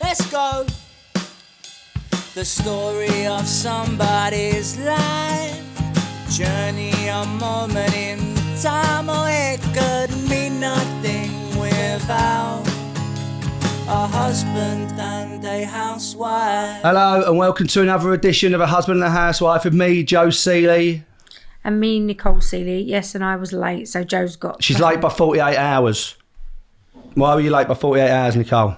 let's go. The story of somebody's life, journey, a moment in time, oh, it could mean nothing without a husband and a housewife. Hello and welcome to another edition of A Husband and a Housewife with me, Joe Sealey. And me, Nicole Sealey. Yes, and I was late, so Joe's got... She's late by 48 hours. Why were you late by 48 hours, Nicole?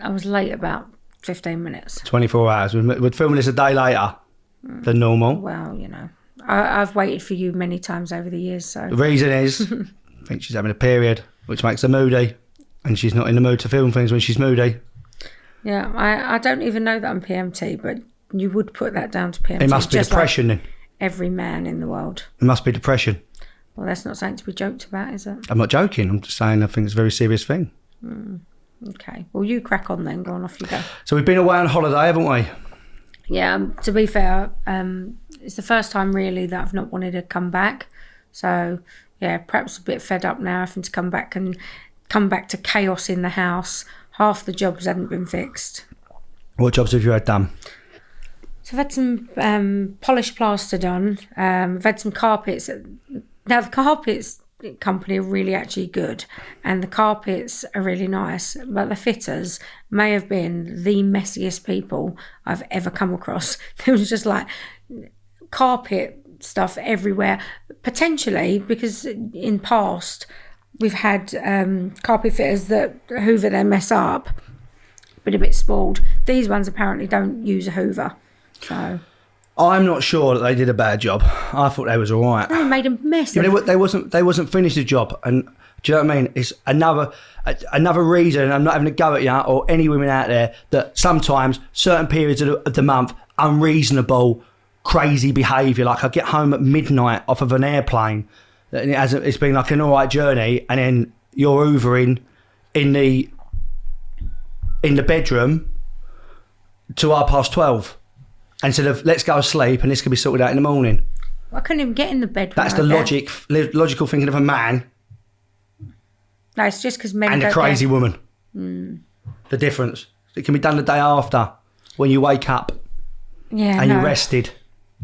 I was late about 15 minutes. 24 hours. We're filming this a day later than normal. Well, you know, I've waited for you many times over the years, so... The reason is, I think she's having a period, which makes her moody, and she's not in the mood to film things when she's moody. Yeah, I don't even know that I'm PMT, but you would put that down to PMT. It must be depression, like then. Every man in the world. It must be depression. Well, that's not something to be joked about, is it? I'm not joking. I'm just saying I think it's a very serious thing. Okay. Well, you crack on then. Go on, off you go. So we've been away on holiday, haven't we? Yeah, to be fair, it's the first time really that I've not wanted to come back. So, yeah, perhaps a bit fed up now having to come back to chaos in the house. Half the jobs hadn't been fixed. What jobs have you had done? So I've had some polished plaster done. I've had some carpets. Now, the carpets company are really actually good and the carpets are really nice, but the fitters may have been the messiest people I've ever come across. There was just like carpet stuff everywhere, potentially because in past we've had carpet fitters that hoover their mess up, but a bit spoiled. These ones apparently don't use a hoover, so... I'm not sure that they did a bad job. I thought they was all right. They made a mess. Yeah, they wasn't finished the job, and do you know what I mean? It's another reason. I'm not having a go at you or any women out there that sometimes certain periods of the month unreasonable, crazy behaviour. Like I get home at midnight off of an airplane, and it's been like an all right journey, and then you're hoovering in the bedroom to 12:30. Instead of let's go to sleep and this can be sorted out in the morning. I couldn't even get in the bed. That's the logical thinking of a man. No, it's just because men and don't a crazy get... woman. The difference. It can be done the day after when you wake up and you're rested.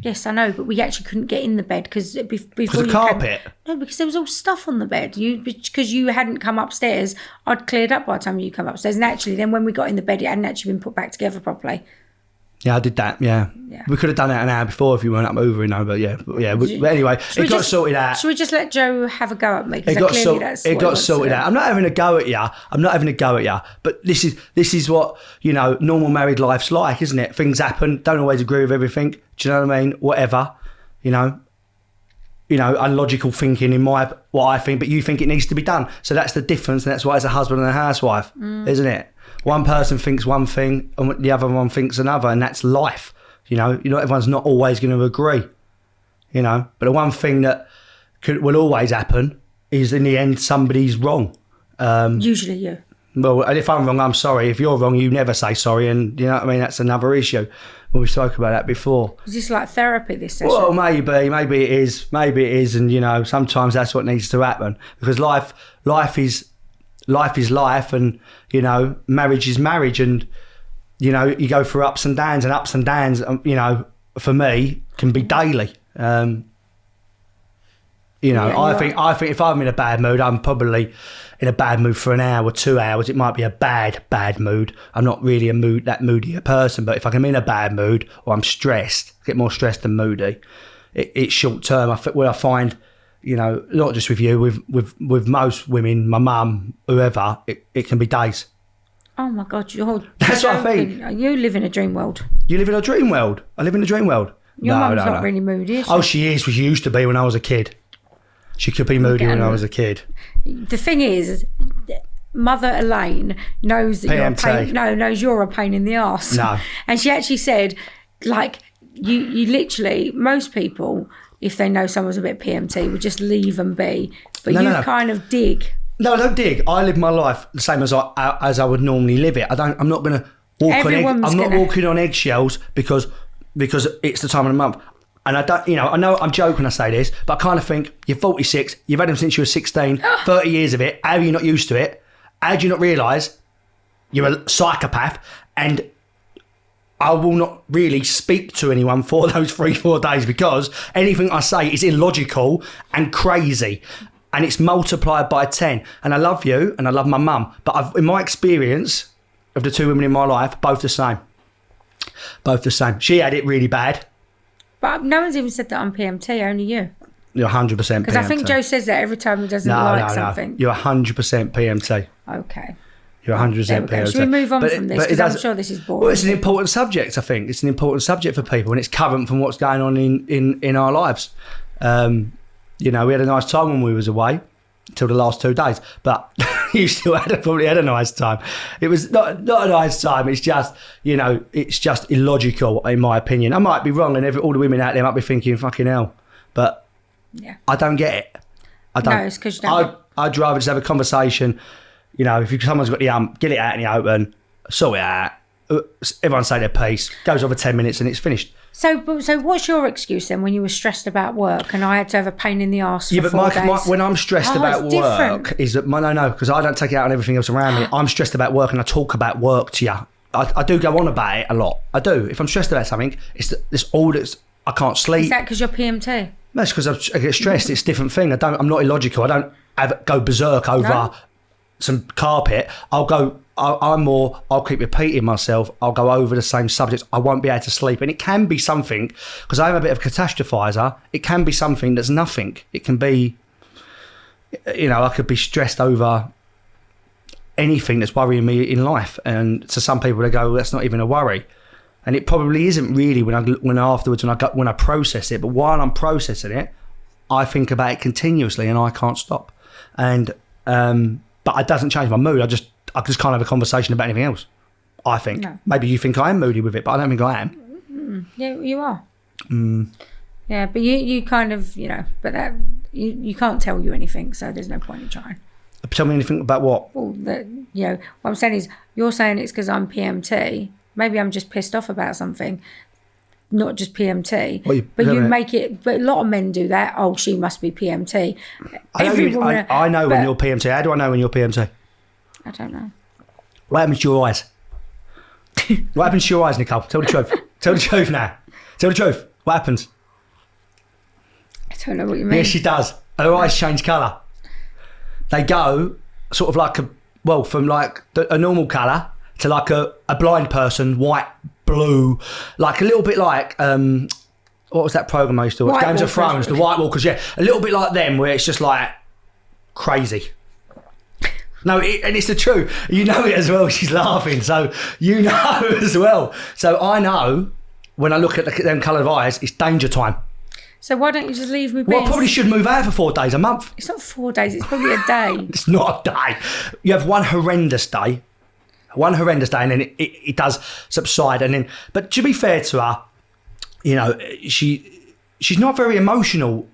Yes, I know, but we actually couldn't get in the bed because before because of carpet. No, because there was all stuff on the bed. Because you hadn't come upstairs. I'd cleared up by the time you come upstairs, and actually, then when we got in the bed, it hadn't actually been put back together properly. Yeah, I did that, yeah. We could have done that an hour before if you weren't up moving, though, but yeah. But anyway, it got sorted out. Should we just let Joe have a go at me? It got sorted out. I'm not having a go at you. But this is what, you know, normal married life's like, isn't it? Things happen, don't always agree with everything. Do you know what I mean? Whatever, you know, unlogical thinking in what I think, but you think it needs to be done. So that's the difference, and that's why it's a husband and a housewife, isn't it? One person thinks one thing and the other one thinks another, and that's life. You know, everyone's not always going to agree, you know. But the one thing that will always happen is in the end somebody's wrong. Usually you. Well, and if I'm wrong, I'm sorry. If you're wrong, you never say sorry, and you know what I mean. That's another issue. Well, we spoke about that before. Is this like therapy, this session? Well, maybe it is, and you know, sometimes that's what needs to happen because life is life, and you know, marriage is marriage, and you know, you go through ups and downs, you know, for me can be daily. You know, I think if I'm in a bad mood, I'm probably in a bad mood for an hour, 2 hours. It might be a bad mood. I'm not really that moody a person, but if I'm in a bad mood or I'm stressed, I get more stressed than moody. It's short term. I find, you know, not just with you, with most women, my mum, whoever, it can be days. Oh my God, that's what I think. You live in a dream world. You live in a dream world. I live in a dream world. Your mum's not really moody, is she? Oh, she is. She used to be when I was a kid. She could be moody when I was a kid. The thing is, Mother Elaine knows that knows you're a pain in the arse. No. And she actually said, like, you literally, most people, if they know someone's a bit PMT, would just leave them be. But you kind of dig. No, I don't dig. I live my life the same as I would normally live it. I'm not going to walk walking on eggshells because it's the time of the month. And I don't, you know, I know I'm joking when I say this, but I kind of think you're 46, you've had him since you were 16, 30 years of it. How are you not used to it? How do you not realise you're a psychopath? And I will not really speak to anyone for those 3-4 days because anything I say is illogical and crazy. And it's multiplied by 10. And I love you and I love my mum. But in my experience of the 2 women in my life, both the same. Both the same. She had it really bad. But no one's even said that I'm PMT, only you. You're 100% PMT. Because I think Joe says that every time he doesn't something. You're 100% PMT. Okay. You're 100% PMT. Should we move on from this? Because I'm sure this is boring. Well, it's an important subject, I think. It's an important subject for people and it's current from what's going on in our lives. We had a nice time when we was away until the last 2 days. But you still probably had a nice time. It was not a nice time. It's just, it's just illogical, in my opinion. I might be wrong and all the women out there might be thinking, fucking hell. But I don't get it. I don't. No, it's because you don't. I'd rather just have a conversation. If someone's got the get it out in the open, sort it out. Everyone say their piece. Goes over 10 minutes and it's finished. So what's your excuse then when you were stressed about work and I had to have a pain in the arse for 4 days? When I'm stressed about work, different. is that no, because I don't take it out on everything else around me. I'm stressed about work and I talk about work to you. I do go on about it a lot. I do. If I'm stressed about something, it's all that's. I can't sleep. Is that because you're PMT? No, it's because I get stressed. It's a different thing. I'm not illogical. I don't go berserk over some carpet. I'll keep repeating myself. I'll go over the same subjects. I won't be able to sleep. And it can be something, because I'm a bit of a catastrophizer, it can be something that's nothing. It can be, I could be stressed over anything that's worrying me in life. And to some people, they go, well, that's not even a worry. And it probably isn't really when I process it. But while I'm processing it, I think about it continuously and I can't stop. And but it doesn't change my mood. I just can't have a conversation about anything else. I think. No. Maybe you think I am moody with it, but I don't think I am. Yeah, you are. Yeah, but you kind of, but that you can't tell you anything, so there's no point in trying. Tell me anything about what? Well, what I'm saying is, you're saying it's because I'm PMT. Maybe I'm just pissed off about something, not just PMT. But you make it. But a lot of men do that. Oh, she must be PMT. I know when you're PMT. How do I know when you're PMT? I don't know. What happens to your eyes? What happens to your eyes, Nicole? Tell the truth. Tell the truth now. Tell the truth. What happens? I don't know what you mean. Yes, she does. Her eyes change colour. They go sort of from a normal colour to like a blind person, white, blue, like a little bit like, what was that programme I used to watch? Games of Thrones, the White Walkers, yeah. A little bit like them where it's just like crazy. No, and it's the truth. You know it as well. She's laughing, so you know as well. So I know when I look at them coloured eyes, it's danger time. So why don't you just leave me be? Well, I probably should move out for 4 days, a month. It's not 4 days, it's probably a day. It's not a day. You have one horrendous day, and then it does subside. And then, but to be fair to her, she's not very emotional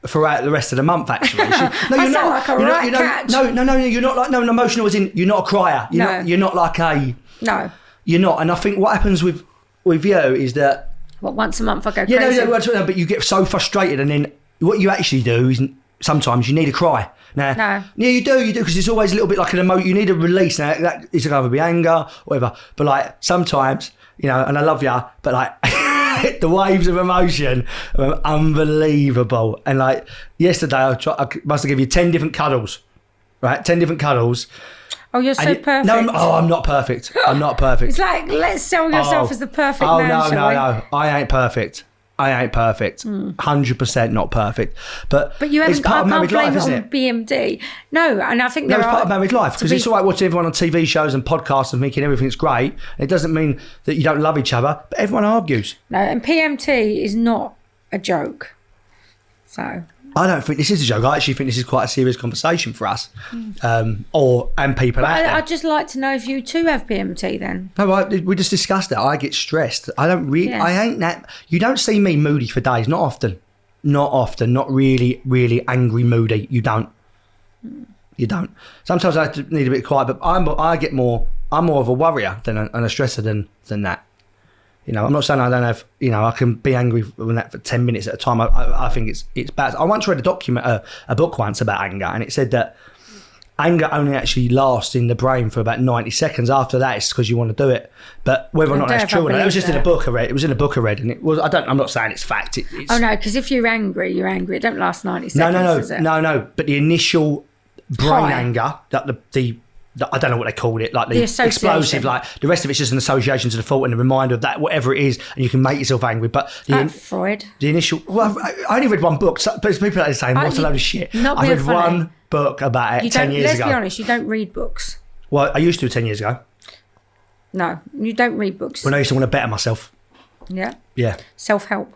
throughout the rest of the month, actually. You're not like a right catch. No, you're not like, emotional as in you're not a crier. You're not like a... No. You're not. And I think what happens with you is that... Once a month I go crazy? No, but you get so frustrated and then what you actually do is sometimes you need a cry. Now, no. Yeah, you do, because it's always a little bit like an emotion. You need a release. Now, that is either be anger, whatever. But like sometimes, and I love you, but like the waves of emotion are unbelievable. And like yesterday, I must have given you 10 different cuddles, right? 10 different cuddles. Oh, you're so perfect. No, I'm not perfect. I'm not perfect. It's like, let's sell yourself as the perfect man. No. I ain't perfect. 100% not perfect. But you haven't. It's part of married life, isn't it? BMD. No, and I think it's part of married life, because it's all right watching everyone on TV shows and podcasts and thinking everything's great. It doesn't mean that you don't love each other, but everyone argues. No, and PMT is not a joke. So I don't think this is a joke. I actually think this is quite a serious conversation for us, and people out there. I'd just like to know if you too have PMT then. No, we just discussed that. I get stressed. I don't really. Yes. I ain't that. You don't see me moody for days. Not often. Not really, really angry, moody. You don't. You don't. Sometimes I need a bit quiet, but I'm more of a worrier and a stressor than that. I'm not saying I don't have, I can be angry with that for 10 minutes at a time. I think it's bad. I once read a book once about anger, and it said that anger only actually lasts in the brain for about 90 seconds. After that, it's because you want to do it. But whether or not that's true or not, it was just in a book I read. It was in a book I read, and it was. I'm not saying it's fact. It's, oh no, because if you're angry, you're angry. It don't last 90 seconds. Does it? No. But the initial brain anger, that the I don't know what they called it, like the explosive, like the rest of it's just an association to the thought and a reminder of that, whatever it is, and you can make yourself angry. But Freud. The initial. Well, I only read one book. So people are saying, "What a load of shit." I read one book about it 10 years ago. Let's be honest, you don't read books. Well, I used to 10 years ago. No, you don't read books. When I used to want to better myself. Yeah. Yeah. Self-help.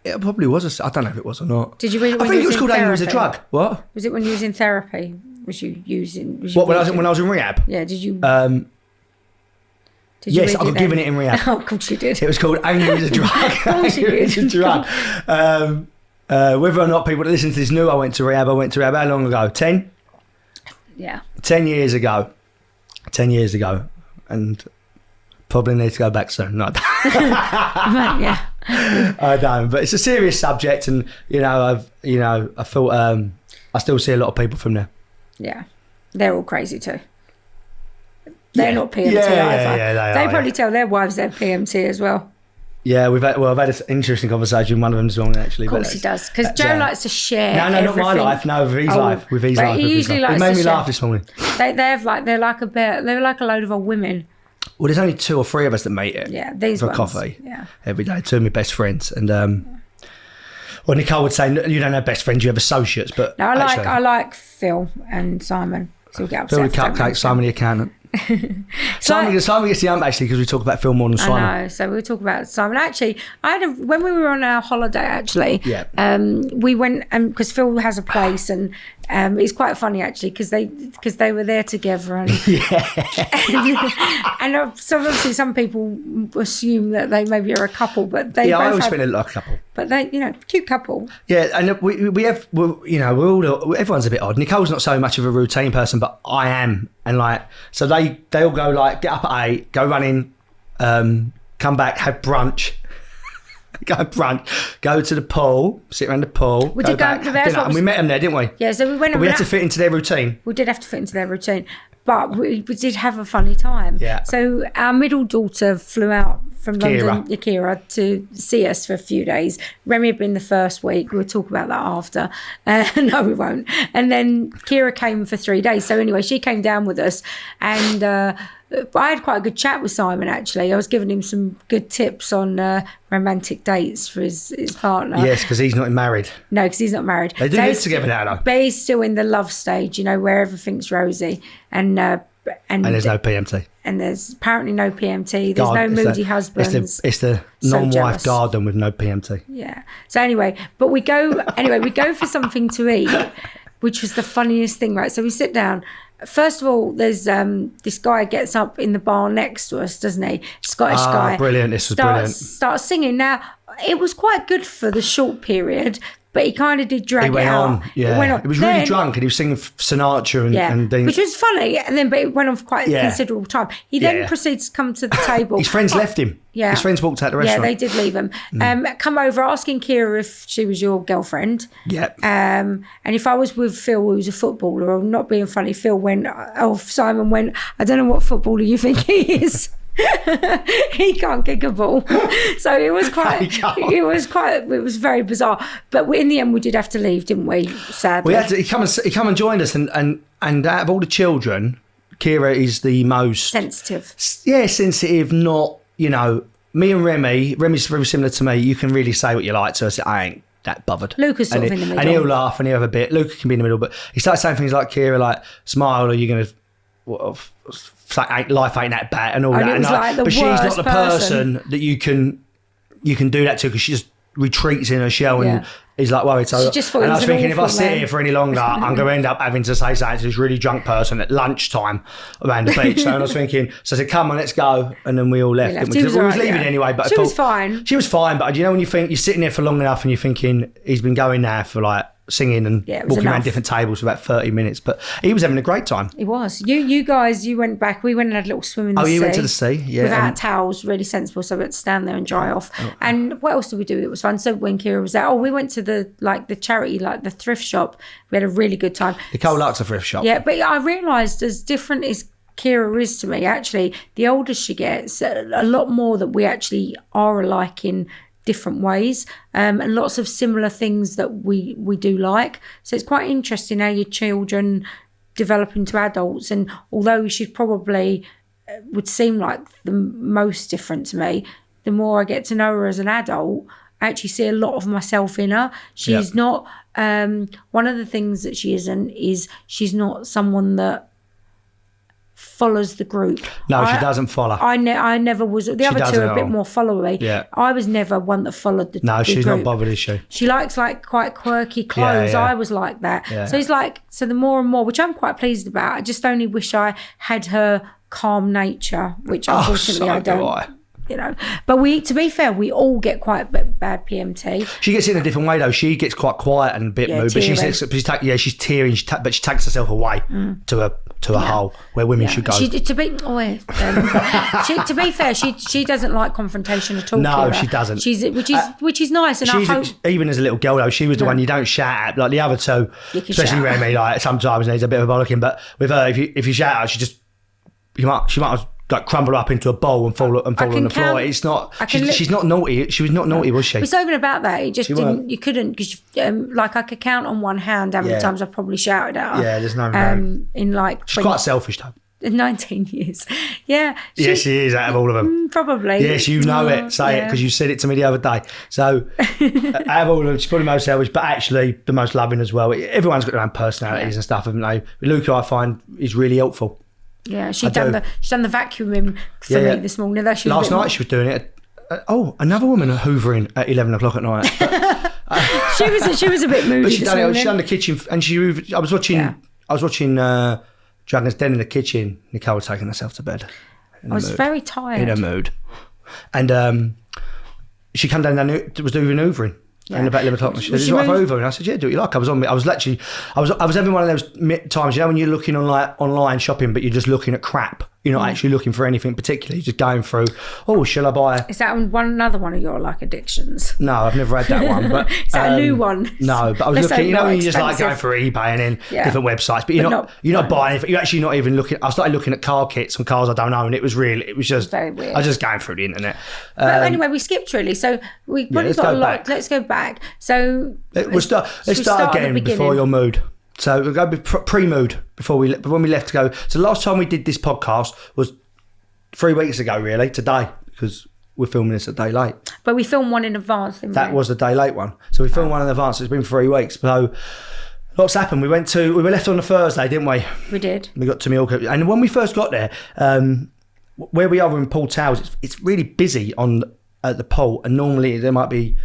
It probably was. I don't know if it was or not. Did you read it? I think it was called Anger as a Drug. What? Was it when you was in therapy? Was you using? When I was in rehab? Yeah. Did you? Yes, I got given it in rehab. Oh, of course you did. It was called Anger as a Drug. Of course you did. Anger as a Drug. Whether or not people that listen to this knew I went to rehab how long ago? 10? Yeah. 10 years ago. 10 years ago. And probably need to go back soon. No, Yeah. I don't. But it's a serious subject, and I thought I still see a lot of people from there. Yeah. They're all crazy too. They're not PMT either. Yeah, they probably tell their wives they're PMT as well. Yeah, I've had an interesting conversation. One of them's wrong, actually. Of course he does, because Joe likes to share. No, not my life. No, with his life. With his life. He usually likes to share. It made me share. laugh this morning. They're like a load of old women. Well, there's only 2 or 3 of us that meet it. Yeah, these for ones. coffee. Yeah, every day. 2 of my best friends, and well, Nicole would say you don't have best friends, you have associates. But no, I like Phil and Simon. So we get upset. Phil the cupcake, Simon the accountant. Simon gets the ump actually, because we talk about Phil more than Simon. I know, so we talk about Simon. Actually, when we were on our holiday, we went because Phil has a place, and it's quite funny actually because they were there together, and and so obviously some people assume that they maybe are a couple, but they I always feel like a couple. But they, cute couple. Yeah, and we have, everyone's a bit odd. Nicole's not so much of a routine person, but I am, and so they all go get up at 8, go running, come back, have brunch. Go to the pool, sit around the pool. We did go to dinner, and we met them there, didn't we? Yeah, so we went. But we had to fit into their routine. We did have to fit into their routine, but we did have a funny time. Yeah. So our middle daughter flew out from London, Akira, to see us for a few days. Remy had been the first week. We'll talk about that after. No, we won't. And then Kira came for 3 days. So anyway, she came down with us, and I had quite a good chat with Simon, actually. I was giving him some good tips on romantic dates for his partner. Yes, because he's not married. No, because he's not married. They do live together now, though. But he's still in the love stage, where everything's rosy. And there's no PMT. And there's apparently no PMT. There's no moody husbands. It's the non-wife garden with no PMT. Yeah. So anyway, we go for something to eat, which was the funniest thing, right? So we sit down. First of all, there's this guy gets up in the bar next to us, doesn't he? Scottish guy. Brilliant. This was brilliant. Starts singing. Now, it was quite good for the short period, but he kind of did drag it out. Yeah. It went on. It was really drunk, and he was singing Sinatra and things. Which was funny, but it went on for quite a considerable time. He then proceeds to come to the table. His friends left him. Yeah. His friends walked out the restaurant. Yeah, they did leave him. Come over asking Kira if she was your girlfriend. Yeah. And if I was with Phil, who was a footballer, or not being funny, Simon went, I don't know what footballer you think he is. He can't kick a ball. So it was very bizarre. But in the end, we did have to leave, didn't we? Sadly. He come and joined us, and out of all the children, Kira is the most sensitive. Yeah, sensitive. Not me and Remy's very similar to me. You can really say what you like to us. I ain't that bothered. Luca's sort of in the middle, and he'll laugh and he'll have a bit. Luca can be in the middle, but he starts saying things like, Kira, like, smile, or you're gonna. Life ain't that bad and all that. It was but she's not the person that you can do that to, because she just retreats in her shell and is like worried. So, and I was thinking, if I sit here for any longer, I'm going to end up having to say something to this really drunk person at lunchtime around the beach. So I was thinking, so I said, come on, let's go. And then we all left. We was leaving anyway. But was fine. She was fine. But when you think you're sitting there for long enough and you're thinking, he's been going now for singing and Yeah, it was walking around enough. different tables for about 30 minutes. But he was having a great time. It was. You guys, you went back. We went and had a little swim in the sea. Oh, you went to the sea? Yeah. Without towels, really sensible. So we had to stand there and dry off. And what else did we do? It was fun. So when Kira was there, we went to the charity, the thrift shop. We had a really good time. Nicole likes a thrift shop. Yeah, but I realised as different as Kira is to me, actually, the older she gets, a lot more that we actually are alike in different ways, and lots of similar things that we do like. So it's quite interesting how your children develop into adults. And although she's probably would seem like the most different to me, the more I get to know her as an adult, I actually see a lot of myself in her. She's not one of the things that she isn't is she's not someone that follows the group. No, she doesn't follow. I never was. The other two are a bit more followery. Yeah. I was never one that followed the No, she's group. not bothered, is she? She likes quite quirky clothes. Yeah. I was like that. Yeah. So it's so the more and more, which I'm quite pleased about. I just only wish I had her calm nature, which unfortunately so I don't. do I. You know, but to be fair, we all get quite bad PMT. She gets in a different way though. She gets quite quiet and a bit moody, but she's tearing. But she takes herself away to a hole where women should go. To be fair, she doesn't like confrontation at all. No, Kira. she doesn't. Which is nice, and I hope. Even as a little girl though, she was the one you don't shout at. Like the other two, especially around me, like sometimes needs a bit of a bollocking. But with her, if you shout at her, she might crumble up into a bowl and fall on the floor. It's not. She's not naughty. She was not naughty, was she? It's not even about that. It just didn't. You couldn't because I could count on one hand how many times I've probably shouted at her. Yeah, there's no. In she's quite selfish though. 19 years. Yeah. She is out of all of them. Probably. Yes, you know it. Say it because you said it to me the other day. So out of all of them, she's probably most selfish, but actually the most loving as well. Everyone's got their own personalities and stuff, haven't they? Luca, I find, is really helpful. Yeah, she's done the vacuuming for me this morning. Last night she was doing it. Another woman hoovering at 11 o'clock at night. she was a bit moody. But she's done the kitchen, and I was watching Dragon's Den in the kitchen. Nicole was taking herself to bed. I was very tired. In a mood, and she came down and was doing hoovering. Yeah. And about 11 o'clock, she said, "What for Hoover?" And I said, "Yeah, do what you like." I was having one of those times, when you're looking on online shopping, but you're just looking at crap. You're not actually looking for anything particular. You're just going through. Oh, shall I buy? Is that another one of your addictions? No, I've never had that one. But is that a new one? No, but I was looking. When you just like going through eBay and then different websites, but you're not buying anything. You're actually not even looking. I started looking at car kits on cars I don't own. It was just very weird. I was just going through the internet. But anyway, we skipped really. So we've probably got a lot. Let's go back. So let's start again before your mood. So we'll go pre-mood when we left to go. So the last time we did this podcast was 3 weeks ago, really, today, because we're filming this a day late. But we filmed one in advance, didn't we? That was the day late one. So we filmed one in advance. It's been 3 weeks. So lots happened. We were left on the Thursday, didn't we? We did. We got to Majorca. And when we first got there, where we are in Pool Towers, it's really busy at the pool, and normally there might be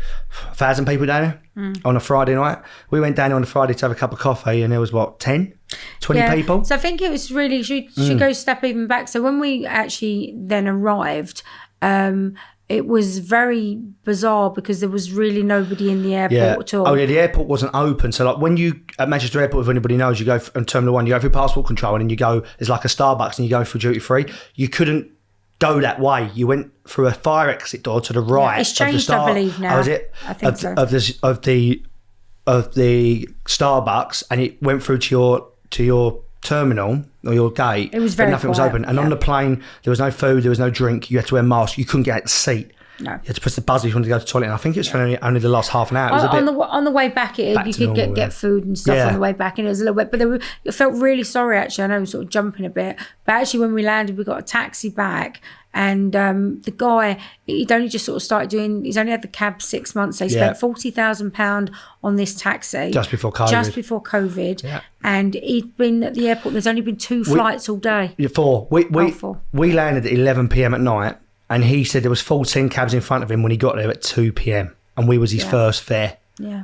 1,000 people down there on a Friday night. We went down on a Friday to have a cup of coffee, and there was 10, 20 people. So I think it was really should go a step even back. So when we actually then arrived, it was very bizarre because there was really nobody in the airport at all. Oh yeah, the airport wasn't open. So like when you at Manchester Airport, if anybody knows, you go on Terminal 1, you go through passport control, and then you go, there's like a Starbucks, and you go for duty free. You couldn't go that way. You went through a fire exit door to the right. It's changed, I believe now. Oh, is it? I think so. Of the Starbucks, and it went through to your terminal or your gate. It was very nothing quiet, was open. And on the plane, there was no food, there was no drink. You had to wear a mask. You couldn't get out the seat. No. You had to press the buzzer if you wanted to go to the toilet. And I think it was for only the last half an hour. It was on the way back, you could get food and stuff on the way back, and it was a little bit. But I felt really sorry actually. I know I'm sort of jumping a bit, but actually when we landed, we got a taxi back. And the guy, he'd only just sort of started he's only had the cab 6 months. So he spent £40,000 on this taxi. Just before COVID. Yeah. And he'd been at the airport. There's only been 2 flights all day. 4. We landed at 11 p.m. at night, and he said there was 14 cabs in front of him when he got there at 2 p.m. And we was his first fare.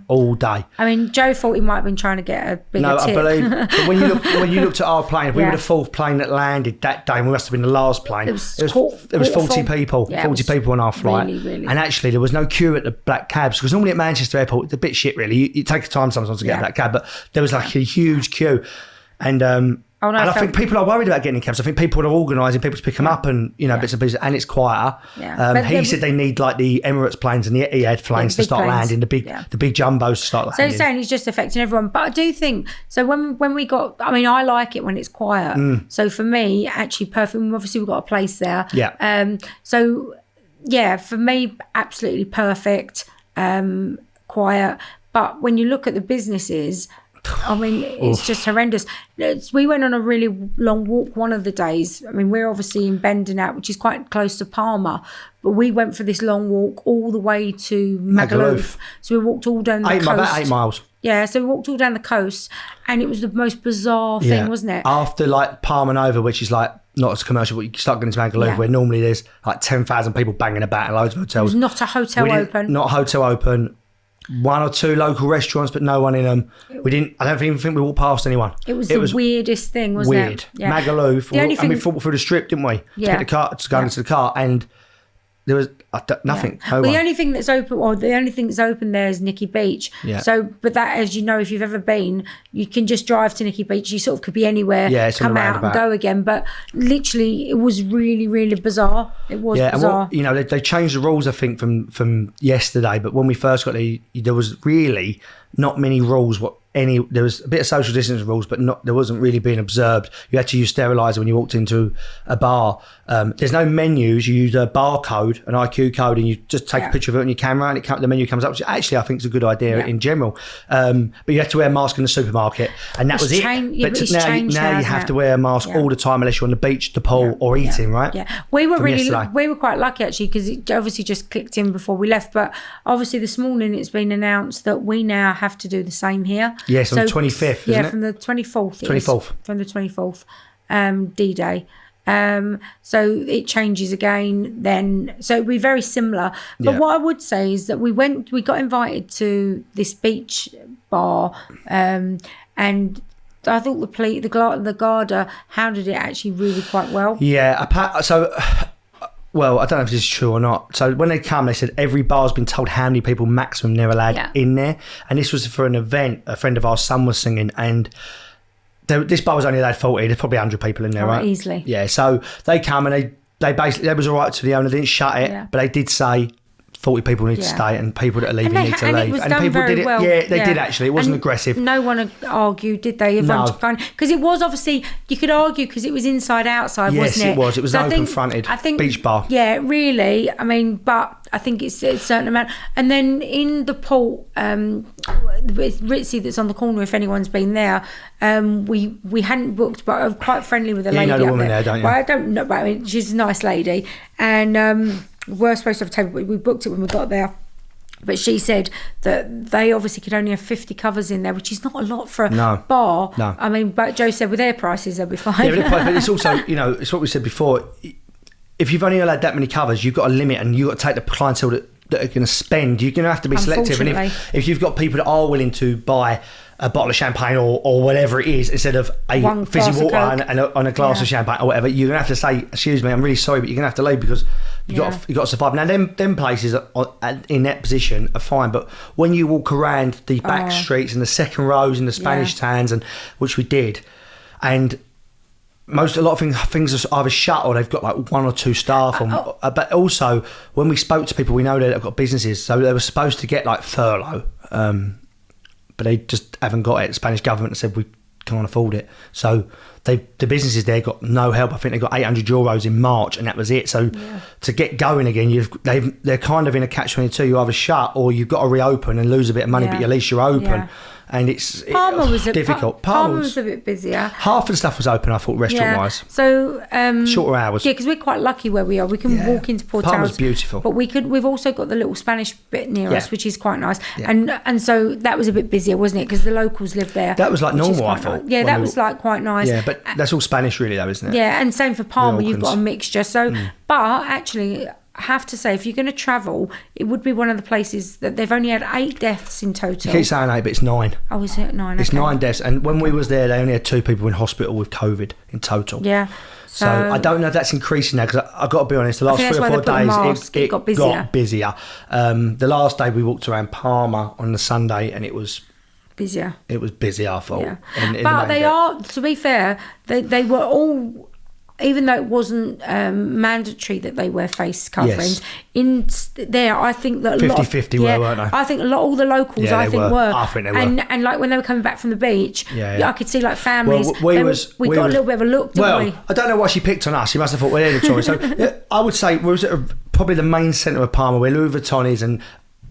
all day. I mean, Joe thought he might have been trying to get a bigger No, tip. I believe. But when you looked at our plane, if we were the fourth plane that landed that day, and we must have been the last plane. It was 40 people, Yeah, 40 people on our flight. really. And actually, there was no queue at the black cabs because normally at Manchester Airport, it's a bit shit, really. You take your time sometimes to get a black cab, but there was like a huge queue, and. And I think people are worried about getting in cabs. I think people are organising people to pick them up and, bits and pieces, and it's quieter. Yeah. He said they need like the Emirates planes and the Etihad planes to start landing, the big jumbos to start landing. So he's saying he's just affecting everyone. But I do think, so when we got, I mean, I like it when it's quiet. So for me, actually perfect. Obviously we've got a place there. Yeah. So yeah, for me, absolutely perfect, quiet. But when you look at the businesses, I mean, it's just horrendous. We went on a really long walk one of the days. I mean, we're obviously in Bendenat, which is quite close to Palma, but we went for this long walk all the way to Magaluf. So we walked all down the coast. About 8 miles. Yeah, so we walked all down the coast, and it was the most bizarre thing, wasn't it? After like Palma Nova, which is like not as commercial, but you start getting to Magaluf, where normally there's like 10,000 people banging about in loads of hotels. It was not a hotel open. Not a hotel open. 1 or 2 local restaurants, but no one in them. I don't even think we walked past anyone. It was the weirdest thing, wasn't it? Weird. Yeah. Magaluf. And we fought through the strip, didn't we? Yeah. To go into the car, and there was nothing. Yeah. The only thing that's open, there is Nikki Beach. Yeah. So, but that, as you know, if you've ever been, you can just drive to Nikki Beach. You sort of could be anywhere, come out and go again. But literally, it was really, really bizarre. It was bizarre. And they changed the rules, I think, from yesterday. But when we first got there was really not many rules. There was a bit of social distance rules, but there wasn't really being observed. You had to use steriliser when you walked into a bar. There's no menus. You use a barcode, an IQ code, and you just take a picture of it on your camera, and the menu comes up. Which actually I think is a good idea in general. But you had to wear a mask in the supermarket, and that was it. But now you have to wear a mask all the time unless you're on the beach, the pool, or eating. Right? Yeah, we were quite lucky actually, because it obviously just clicked in before we left. But obviously this morning it's been announced that we now have to do the same here. Yes, on the 25th, isn't it? From the 24th. 24th. From the 24th, D-Day. So it changes again then. So it'll be very similar. But what I would say is that we got invited to this beach bar, and I thought the Garda handled it actually really quite well. Yeah, well, I don't know if this is true or not. So when they come, they said every bar's been told how many people maximum they're allowed in there. And this was for an event. A friend of ours' son was singing, and this bar was only allowed 40. There's probably 100 people in there, right? Easily. Yeah, so they come and they basically, they was all right to the owner. They didn't shut it, but they did say 40 people need to stay, and people that are leaving need to leave. It was and done people very did it. well. Yeah, they did actually. It wasn't aggressive. No one argued, did they? Everyone because it was obviously, you could argue because it was inside outside, wasn't it? Yes, it was. It was an open fronted beach bar. Yeah, really. I mean, but I think it's a certain amount. And then in the port, with Ritzy that's on the corner, if anyone's been there, we hadn't booked, but I'm quite friendly with the lady. You know the woman there, don't you? Well, I don't know, but I mean, she's a nice lady, and we're supposed to have a table, but we booked it when we got there. But she said that they obviously could only have 50 covers in there, which is not a lot for a bar. No. I mean, but Joe said with their prices they'll be fine. Yeah, but it's also, it's what we said before. If you've only allowed that many covers, you've got a limit, and you've got to take the clientele that are going to spend. You're going to have to be selective. And if you've got people that are willing to buy a bottle of champagne or whatever it is, instead of a fizzy water and a glass of champagne or whatever, you're going to have to say, excuse me, I'm really sorry, but you're going to have to leave because you've got to survive. Now, them places in that position are fine, but when you walk around the back streets and the second rows and the Spanish towns, and which we did, and a lot of things are either shut or they've got like 1 or 2 staff. But also, when we spoke to people, we know they've got businesses, so they were supposed to get like furlough, but they just haven't got it. The Spanish government said we can't afford it, so the businesses there got no help. I think they got €800 in March, and that was it. So to get going again, they're kind of in a catch-22. You either shut or you've got to reopen and lose a bit of money, but at least you're open. Yeah. And it's difficult. Palma was a bit busier. Half of the stuff was open, I thought, restaurant-wise. So shorter hours. Yeah, because we're quite lucky where we are. We can walk into Port Palma's beautiful. But we've also got the little Spanish bit near us, which is quite nice. Yeah. And so that was a bit busier, wasn't it? Because the locals live there. That was like normal, I thought. Nice. Yeah, that was like quite nice. Yeah, but that's all Spanish really though, isn't it? Yeah, and same for Palma. You've got a mixture. So, but actually, have to say, if you're going to travel, it would be one of the places that they've only had 8 deaths in total. You keep saying 8, but it's 9. Oh, is it 9? It's Okay. 9 deaths, and when we was there, they only had 2 people in hospital with COVID in total. Yeah. So I don't know if that's increasing now, because I've got to be honest, the last 3 or 4 days it got busier. The last day we walked around Palma on the Sunday, and it was busier. It was busy, I thought. Yeah. In But they are, to be fair, they were all, even though it wasn't mandatory that they wear face coverings, in there, I think that 50-50 weren't they? I think all the locals, Yeah, I think were. I think they were. And like when they were coming back from the beach, I could see like families. Well, we got a little bit of a look, didn't we? I don't know why she picked on us. She must have thought we're the tourists. So I would say we was at probably the main centre of Palma, where Louis Vuitton is, and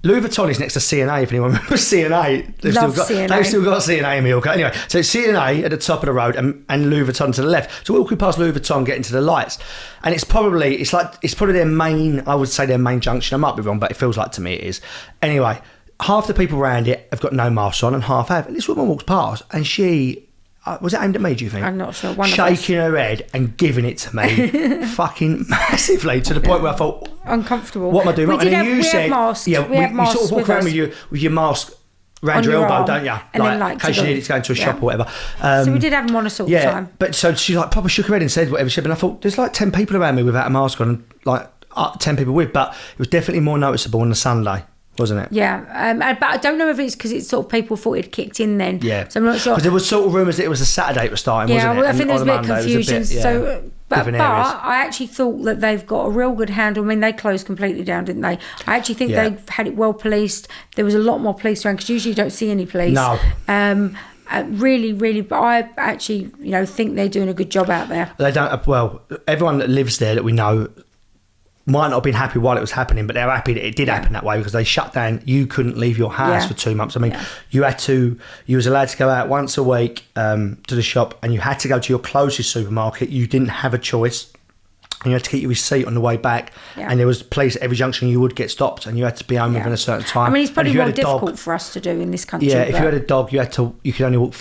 Louis Vuitton is next to C&A, if anyone remembers C&A. They've still got C&A in Majorca. Anyway, so it's C&A at the top of the road and Louis Vuitton to the left. So we're walking past Louis Vuitton, getting to the lights. And it's probably their main, I would say their main junction. I might be wrong, but it feels like to me it is. Anyway, half the people around it have got no masks on and half have. And this woman walks past and she... was it aimed at me, do you think? I'm not sure. Shaking her head and giving it to me fucking massively, to the point where I thought... Uncomfortable. What am I doing? We had masks. Yeah, we had masks you sort of walk around with your mask around your elbow, arm, don't you? and then, in case you needed to go into a shop or whatever. So we did have them on us all the time. But so she like proper shook her head and said whatever she said, and I thought, there's like 10 people around me without a mask on, and like 10 people with, but it was definitely more noticeable on the Sunday, wasn't it? Yeah, but I don't know if it's because it's sort of people thought it kicked in then. Yeah. So I'm not sure. Because there was sort of rumours that it was a Saturday it was starting, wasn't it? Yeah, I think there's a bit of confusion. But different areas. I actually thought that they've got a real good handle. I mean, they closed completely down, didn't they? I actually think they've had it well policed. There was a lot more police around, because usually you don't see any police. No. Really, really, but I actually, think they're doing a good job out there. They don't. Well, everyone that lives there that we know might not have been happy while it was happening, but they're happy that it did happen that way, because they shut down. You couldn't leave your house for 2 months. I mean, you was allowed to go out once a week to the shop, and you had to go to your closest supermarket. You didn't have a choice. And you had to get your receipt on the way back, and there was police at every junction. You would get stopped, and you had to be home within a certain time. I mean, it's probably more difficult for us to do in this country. Yeah, if you had a dog, you could only walk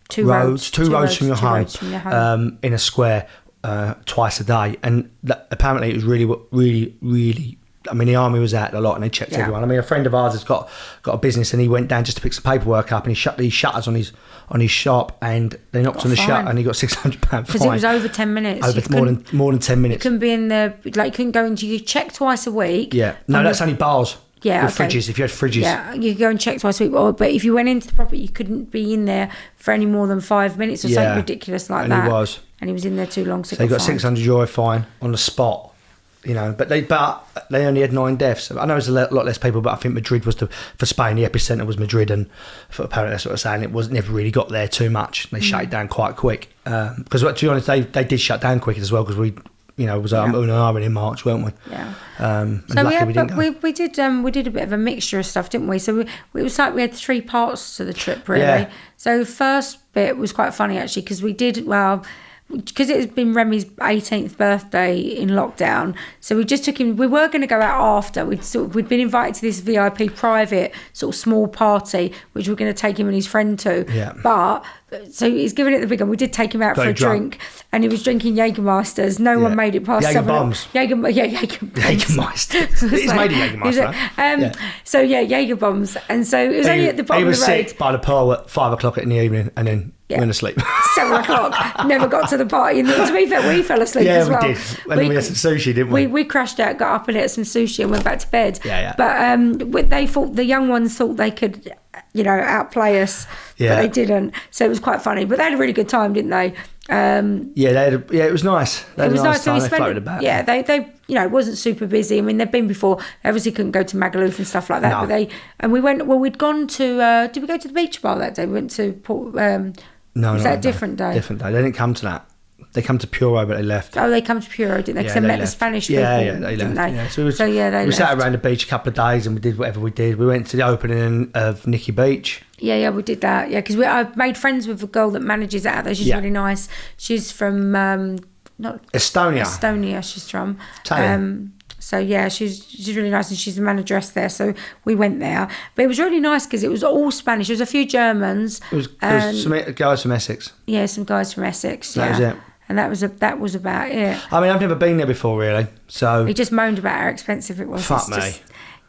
two roads from your home in a square twice a day, and apparently it was really. I mean, the army was out a lot, and they checked everyone. I mean, a friend of ours has got a business, and he went down just to pick some paperwork up, and he shut these shutters on his shop, and they knocked on the shutter, and he got £600 fine. Because it was over 10 minutes. More than 10 minutes. You couldn't be in there, like you couldn't go into. You check twice a week. Yeah, no, that's only bars. Yeah, with fridges. If you had fridges, you could go and check twice a week. But if you went into the property, you couldn't be in there for any more than 5 minutes or something ridiculous like that. And he was in there too long, so he got €600 fine on the spot. But they only had 9 deaths. I know it's a lot less people, but I think Madrid was for Spain. The epicenter was Madrid, and apparently that's what I'm saying. It never really got there too much. They shut it down quite quick. Because to be honest, they did shut down quick as well, because we. It was in March, weren't we? Yeah. So we did a bit of a mixture of stuff, didn't we? So it was like we had 3 parts to the trip, really. Yeah. So the first bit was quite funny actually, because we did because it has been Remy's 18th birthday in lockdown, so we just took him. We were going to go out after. We'd been invited to this VIP private sort of small party, which we're going to take him and his friend to. Yeah. But so he's giving it the big one. We did take him out for a drink, and he was drinking Jägermeisters. No one made it past Jäger 7. bombs. Jägermeister. It's made of Jägermeister. So Jaeger bombs, and so it was only at the bottom of the road. He was sick by the pool at 5 o'clock in the evening, and then went to sleep. 7 o'clock. Never got to the party. And to be fair, we fell asleep as well. Yeah, we did. And we had some sushi, didn't we? We crashed out, got up and ate some sushi, and went back to bed. Yeah. But they thought, the young ones thought they could, outplay us, but they didn't. So it was quite funny. But they had a really good time, didn't they? It was nice. It was nice. Time. They floated about. Yeah, they it wasn't super busy. I mean, they've been before. Obviously, couldn't go to Magaluf and stuff like that. No. But we went. Well, we'd gone to. Did we go to the beach bar that day? We went to Port. No, was that a different day? Different day. They didn't come to that. They come to Puro, but they left. Oh, they come to Puro, didn't they? Because they met the Spanish people. Yeah, they left. They? Yeah. So we sat around the beach a couple of days, and we did whatever we did. We went to the opening of Nikki Beach. Yeah, we did that. Yeah, because I've made friends with a girl that manages it out there. She's really nice. She's from not Estonia. Estonia, she's from. Italian. So yeah, she's really nice, and she's the manageress there. So we went there, but it was really nice because it was all Spanish. There was a few Germans. It was some guys from Essex. Yeah, some guys from Essex. That was it. And that was about it. I mean, I've never been there before, really. So He just moaned about how expensive it was. fuck It's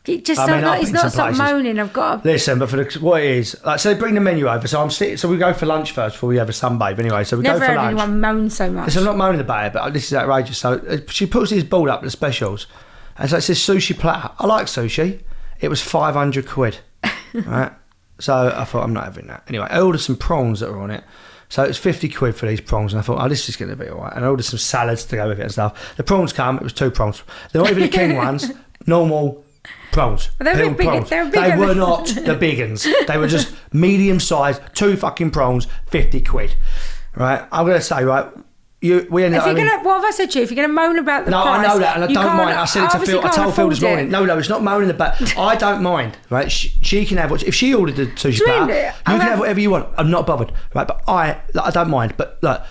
me. Just I mean, I've he's been not some stop places. moaning. I've got to... Listen, but what it is, like, so they bring the menu over. So I'm sitting. So we go for lunch first before we have a sunbathe. Anyway, so we Never go for heard lunch. anyone moan so much. So I'm not moaning about it, but this is outrageous. So she puts this board up, the specials, and so it says sushi platter. I like sushi. It was 500 quid, right? So I thought, I'm not having that. Anyway, I ordered some prawns that were on it. So it was 50 quid for these prawns, and I thought, oh, this is going to be all right. And I ordered some salads to go with it and stuff. The prawns come, it was 2 prawns. They're not even the king ones, normal prawns. They were big. They were not the big uns. They were just medium sized, 2 fucking prawns, 50 quid. Right? I'm going to say, right, we ended up having... What have I said to you? If you're going to moan about the No, price... I know that, and I don't mind. I said it to Phil. I told Phil this morning. No, it's not moaning about... I don't mind, right? She can have what... If she ordered the sushi platter, you can have whatever you want. I'm not bothered, right? But I don't mind. But look,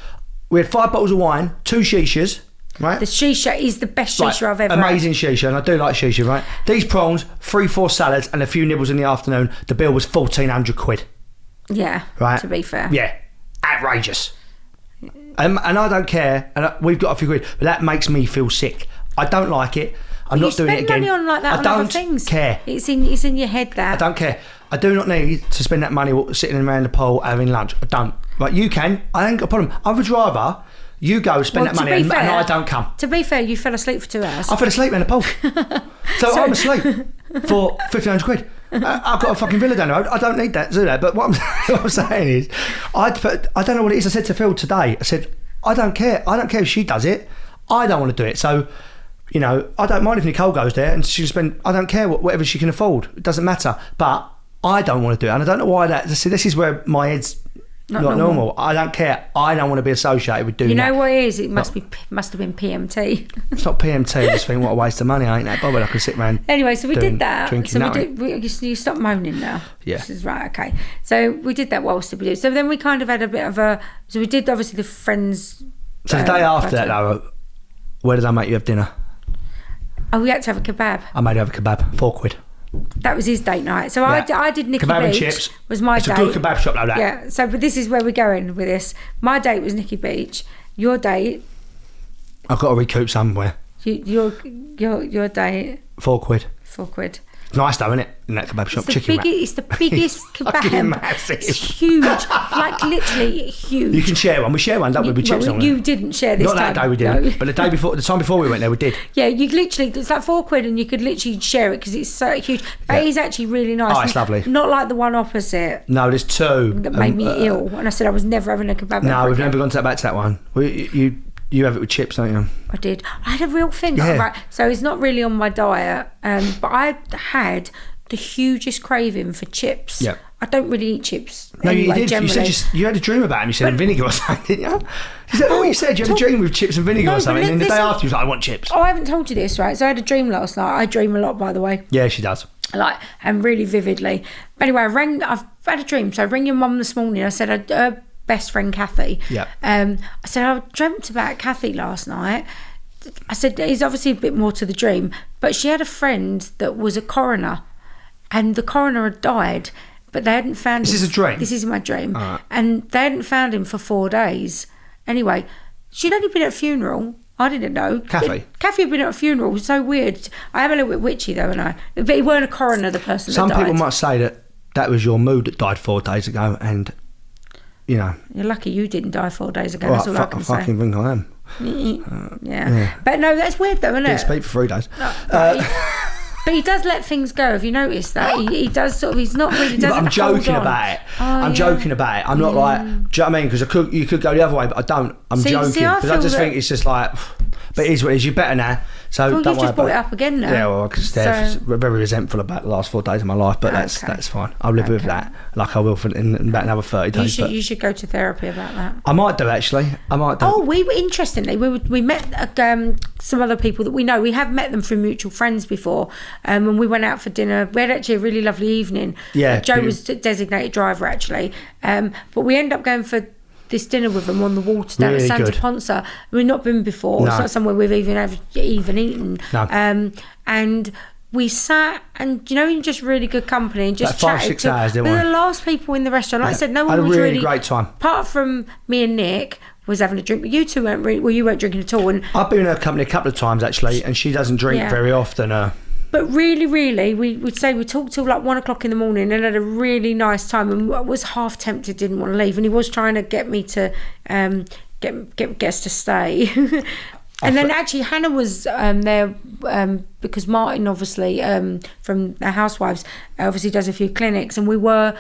we had 5 bottles of wine, 2 shishas, right? The shisha is the best shisha I've ever amazing shisha, and I do like shisha, right? These prawns, 3-4 salads, and a few nibbles in the afternoon. The bill was 1,400 quid. Yeah, right? To be fair. Yeah, outrageous. And I don't care, and we've got a few quid, but that makes me feel sick. I don't like it. I'm not doing it again. You spend money on like that I on don't other things. care. It's in your head that. I don't care. I do not need to spend that money sitting around the pool having lunch. I don't. Right, you can. I ain't got a problem. I would rather you go spend that money and I don't come. To be fair, you fell asleep for 2 hours. I fell asleep around the pool. so I'm asleep for 1,500 quid. I've got a fucking villa down the road. I don't need that to do that. But what I'm saying is, I don't know what it is. I said to Phil today, I said, I don't care. I don't care if she does it. I don't want to do it. So, you know, I don't mind if Nicole goes there and she can spend, I don't care whatever she can afford. It doesn't matter. But I don't want to do it. And I don't know why that, see, this is where my head's not normal. I don't care. I don't want to be associated with doing that. You know what it is? It must have been PMT. It's not PMT. I just think, what a waste of money. I ain't that bothered. I can sit around. Anyway, so we did that. So you stop moaning now. Yeah. This is right. Okay. So we did that whilst we did. So then we kind of had a bit of a. So we did obviously the friends. So the day after that, though, where did I make you have dinner? Oh, we had to have a kebab. I made you have a kebab. 4 quid. That was his date night. So yeah. I did Nicky kebab Beach. And chips. Was my date. It's a good kebab shop like that. Yeah. So, but this is where we're going with this. My date was Nicky Beach. Your date. I've got to recoup somewhere. Your date. 4 quid. 4 quid. Nice though, isn't it? In that kebab shop, It's the biggest kebab. Massive. It's huge, like literally huge. You can share one. We share one, don't we? With chips on it. You didn't share this Not time. Not that day we didn't, no. but the time before we went there, we did. Yeah, you literally, it's like 4 quid and you could literally share it because it's so huge. But it is actually really nice. Oh, it's lovely. Not like the one opposite. No, there's 2. That made me ill. And I said I was never having a kebab. No, we've never gone back to that one. You have it with chips, don't you? I did. I had a real thing. Yeah. Right. So it's not really on my diet, but I had the hugest craving for chips. Yeah. I don't really eat chips. No, anyway, you did. Generally. You said you had a dream about them. You said vinegar or something, didn't you? Is that what you said? You had a dream with chips and vinegar or something, and the day after you was like, I want chips. Oh, I haven't told you this, right? So I had a dream last night. I dream a lot, by the way. Yeah, she does. And really vividly. But anyway, I've had a dream. So I rang your mum this morning. I said, her best friend Kathy. Yeah. I said, I dreamt about Kathy last night. I said, there's obviously a bit more to the dream, but she had a friend that was a coroner, and the coroner had died, but they hadn't found him. This is a dream? This is my dream. Right. And they hadn't found him for 4 days. Anyway, she'd only been at a funeral. I didn't know. Kathy had been at a funeral. It was so weird. I am a little bit witchy though, and but he weren't a coroner, the person Some that died. people might say that was your mood that died 4 days ago, and you know. You're lucky you didn't die 4 days ago. That's all I can say. I fucking think I am. Yeah. But no, that's weird though, isn't it? Didn't speak for 3 days. But he does let things go. Have you noticed that? He does sort of. He's not really. Yeah, but I'm joking about it. I'm joking about it. I'm not like. Do you know what I mean? Because you could go the other way, but I don't. I'm joking because I just think it's just like. But it is what it is. You're better now. So well, don't you worry just brought about it up again now. Yeah, well, because they're very resentful about the last 4 days of my life, but that's fine. I'll live with that, like I will in about another 30 days. You should go to therapy about that. I might do actually. Oh, we met some other people that we know. We have met them through mutual friends before, and we went out for dinner. We had actually a really lovely evening. Yeah, Joe was designated driver actually, but we ended up going for this dinner with them on the water down at Santa Ponsa. We've not been before. No. It's not somewhere we've even eaten. No. And we sat and, in just really good company and just like 5-6 chatted. hours, didn't we? We were the last people in the restaurant. Like I said, no one had was a really great time. Apart from me and Nick, was having a drink. But you two weren't you weren't drinking at all. And I've been in her company a couple of times actually, and she doesn't drink very often. But really, we'd say we talked till like 1 o'clock in the morning and had a really nice time. And I was half tempted, didn't want to leave, and he was trying to get me to get us to stay. And then actually Hannah was there because Martin obviously from the Housewives obviously does a few clinics, and we were.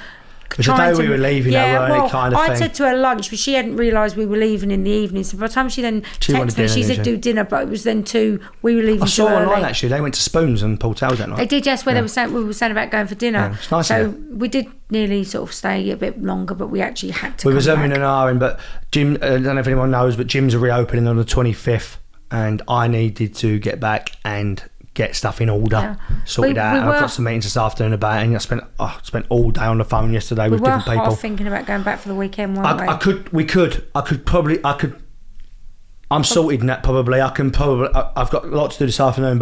It was the day we were leaving, weren't it, kind of thing. I said to her lunch, but she hadn't realised we were leaving in the evening. So by the time she then texted me, she said do dinner, but it was then 2. We were leaving. I saw online actually. They went to Spoons and Paul Tails that night. They did, yes. Where we were saying about going for dinner. Yeah, it's nice. So we did nearly sort of stay a bit longer, but we actually had to. We were zooming an hour in, but Jim. I don't know if anyone knows, but gyms are reopening on the 25th, and I needed to get back and get stuff in order, sorted out. I've got some meetings this afternoon about it, and I spent all day on the phone yesterday with different people. We were thinking about going back for the weekend, weren't we? I'm sorted in that probably. I've got a lot to do this afternoon,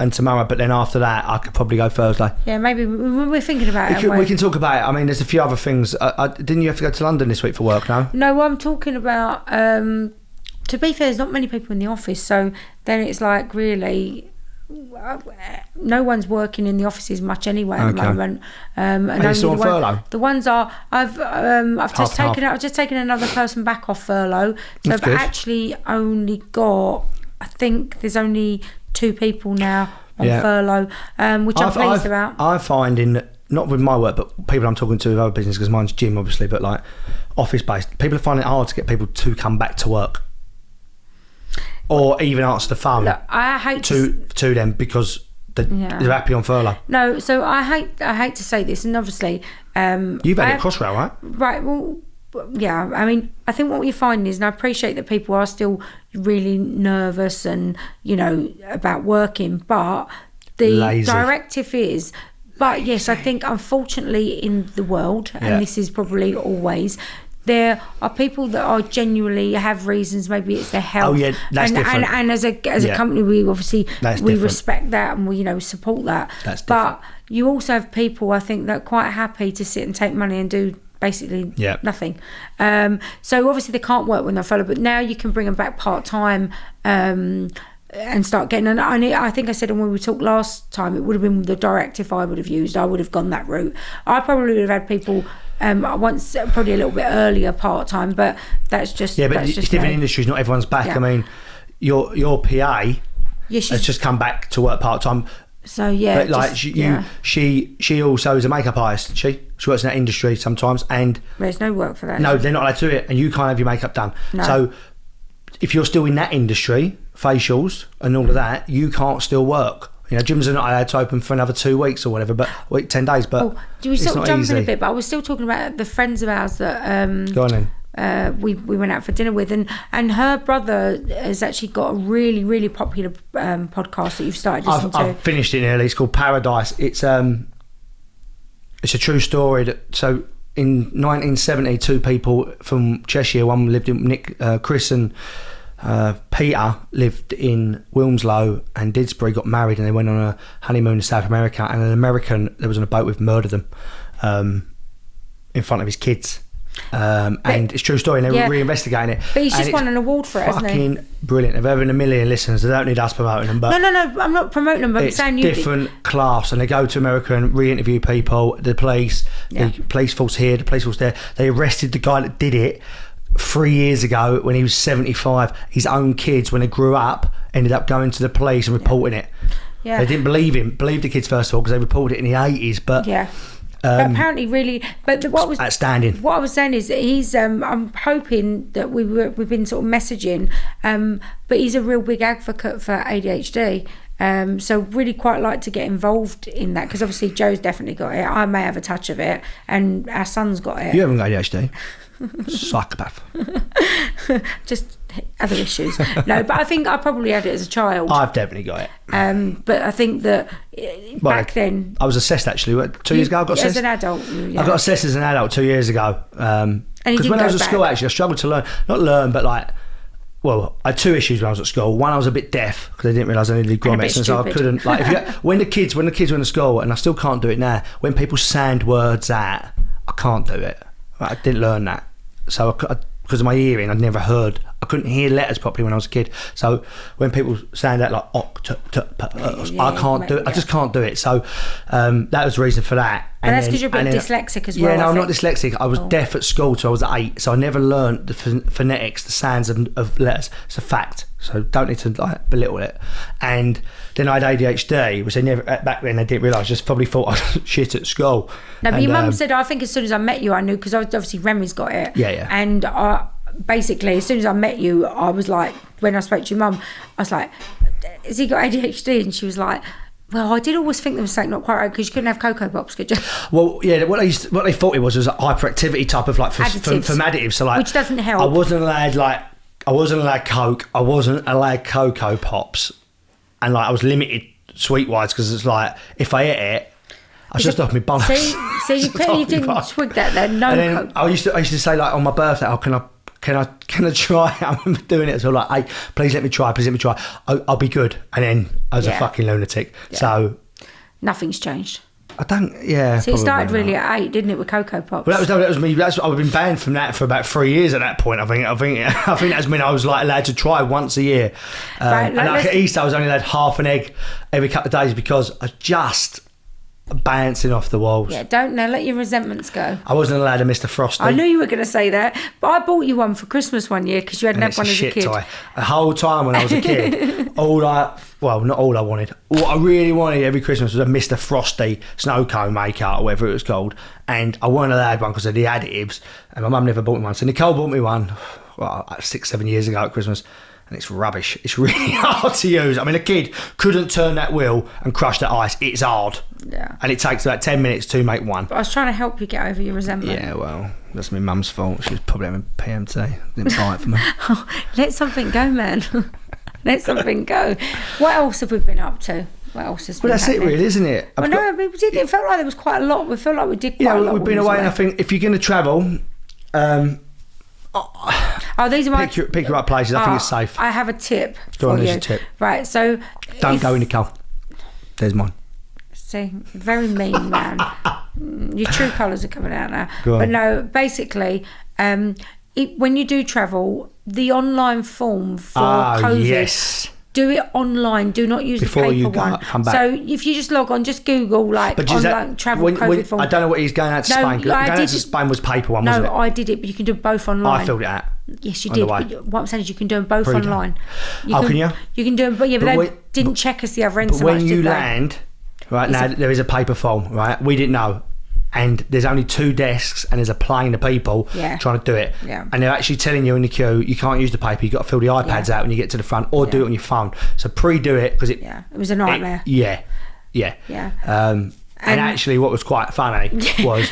and tomorrow, but then after that, I could probably go Thursday. Yeah, maybe we're thinking about it. We can talk about it. I mean, there's a few other things. Didn't you have to go to London this week for work, no? No, I'm talking about, to be fair, there's not many people in the office, so then it's like really... no one's working in the offices much anyway at the moment. And are you still on furlough? The ones are. I've just taken another person back off furlough. So I've actually only got. I think there's only 2 people now on furlough, which I'm pleased about. I'm finding, not with my work, but people I'm talking to with other business, because mine's gym obviously, but like office based, people are finding it hard to get people to come back to work. Or even answer the phone. Look, I hate to them because they're happy on furlough. No, so I hate to say this, and obviously you've had it Crossrail, right? Right. Well, yeah. I mean, I think what you're finding is, and I appreciate that people are still really nervous and about working, but the directive is. But yes, I think unfortunately in the world, and this is probably always. There are people that are genuinely have reasons. Maybe it's their health. Oh yeah, that's different. And as a company, we obviously respect that and we support that. That's different. But you also have people, I think, that are quite happy to sit and take money and do basically nothing. So obviously they can't work when they're furloughed, but now you can bring them back part time. And start getting, and I think I said when we talked last time, it would have been the directive I would have used. I would have gone that route. I probably would have had people once, probably a little bit earlier part time, but that's just but it's different industries. Not everyone's back. I mean, your PA has just come back to work part time. So but like she also is a makeup artist. She works in that industry sometimes, and there's no work for that. No, they're not allowed to do it, and you can't have your makeup done. No. So if you're still in that industry, facials and all of that, you can't still work. Gyms are not allowed to open for another 2 weeks or whatever, but 10 days. But do we sort of jump in a bit? But I was still talking about the friends of ours that go on then. We went out for dinner with, and her brother has actually got a really, really popular podcast that you've started listening to. I've finished it nearly. It's called Paradise. It's a true story. So in 1970, 2 people from Cheshire, one lived in Chris and Peter lived in Wilmslow, and Didsbury got married, and they went on a honeymoon in South America, and an American that was on a boat with murdered them in front of his kids. And it's a true story, and they were re-investigating it. But he's just won an award for it, hasn't he? Fucking brilliant. They've over 1 million listeners. They don't need us promoting them. But no, I'm not promoting them, but I'm saying different class, and they go to America and re-interview people. The police force here, the police force there. They arrested the guy that did it 3 years ago when he was 75. His own kids, when they grew up, ended up going to the police and reporting it. They didn't believe the kids first of all, because they reported it in the 80s, but but apparently really, but what was outstanding. What I was saying is that he's I'm hoping that we've been sort of messaging, but he's a real big advocate for ADHD. So really quite like to get involved in that, because obviously Joe's definitely got it. I may have a touch of it, and our son's got it. You haven't got ADHD. Psychopath. Just other issues. No, but I think I probably had it as a child. I've definitely got it. But I think that back then I was assessed actually 2 years ago. I got assessed as an adult. I got assessed as an adult 2 years ago. Because when I was at school, actually, I struggled to learn, but like, well, I had 2 issues when I was at school. One, I was a bit deaf because I didn't realise I needed grommets, and so I couldn't. Like, when the kids were in the school, and I still can't do it now. When people sand words out, I can't do it. I didn't learn that, so I because of my hearing, I'd never heard. I couldn't hear letters properly when I was a kid. So when people sound out like I can't do it. I just can't do it. So that was the reason for that. And that's because you're a bit dyslexic as well. Yeah, no, I'm not dyslexic. I was deaf at school till I was 8, so I never learnt the phonetics, the sounds of letters. It's a fact. So don't need to like belittle it. And then I had ADHD, which they never back then they didn't realise. Just probably thought I was shit at school. No, but your mum said, I think as soon as I met you, I knew, because obviously Remy's got it. Yeah. And basically, as soon as I met you, I was like, when I spoke to your mum, I was like, has he got ADHD? And she was like, well, I did always think there was something not quite right, because you couldn't have Cocoa Pops, could you? Well, yeah, what they thought it was a hyperactivity type of like for additives. So like, which doesn't help. I wasn't allowed Coke. I wasn't allowed Cocoa Pops, and like I was limited sweet wise because it's like if I ate it, I was just off my bollocks. So you didn't swig that then? No. And then Coke. I used to say like on my birthday, oh, can I try? I remember doing it. So like, hey, please let me try. I'll be good. And then I was a fucking lunatic. Yeah. So nothing's changed. I don't. Yeah. So it started really at 8, didn't it, with Cocoa Pops? Well, that was me. I've been banned from that for about 3 years at that point. I think that's when I was like allowed to try once a year. Right, and like at Easter, I was only allowed half an egg every couple of days because I just bouncing off the walls. Yeah, don't let your resentments go. I wasn't allowed a Mr. Frosty. I knew you were going to say that, but I bought you one for Christmas one year because you hadn't had one as a kid. Toy. The whole time when I was a kid, not all I wanted. What I really wanted every Christmas was a Mr. Frosty snow cone maker or whatever it was called, and I wasn't allowed one because of the additives, and my mum never bought me one. So Nicole bought me one, 6-7 years ago at Christmas. And it's rubbish. It's really hard to use. I mean, a kid couldn't turn that wheel and crush that ice. It's hard. Yeah. And it takes about 10 minutes to make one. But I was trying to help you get over your resentment. Yeah, well, that's my mum's fault. She was probably having PMT. Didn't buy it for me. Let something go, man. Let something go. What else have we been up to? What else has been happening? It really, isn't it? It felt like there was quite a lot. We felt like we did quite a lot. We've been away, and I think if you're going to travel... these are my... Pick your right places. I think it's safe. I have a tip Go on, for you. there's a tip. Right, so... Don't go in the car. There's mine. See, very mean, man. Your true colours are coming out now. Go on. But no, basically, when you do travel, the online form for COVID... yes. Do it online. Do not use Before the paper you one. come back. So if you just log on, just Google online travel COVID form. I don't know what he's going out to Spain. Going out to Spain was paper one, wasn't it? No, I did it, but you can do both online. I filled it out. Yes, you did. But what I'm saying is you can do them both online. Can you? You can do them, but they didn't check us the other end so much, when you land, right now, there is a paper form, right? We didn't know. And there's only 2 desks and there's a plane of people trying to do it. Yeah. And they're actually telling you in the queue, you can't use the paper, you've got to fill the iPads out when you get to the front or do it on your phone. So pre-do it because it was a nightmare. Yeah. And actually what was quite funny was...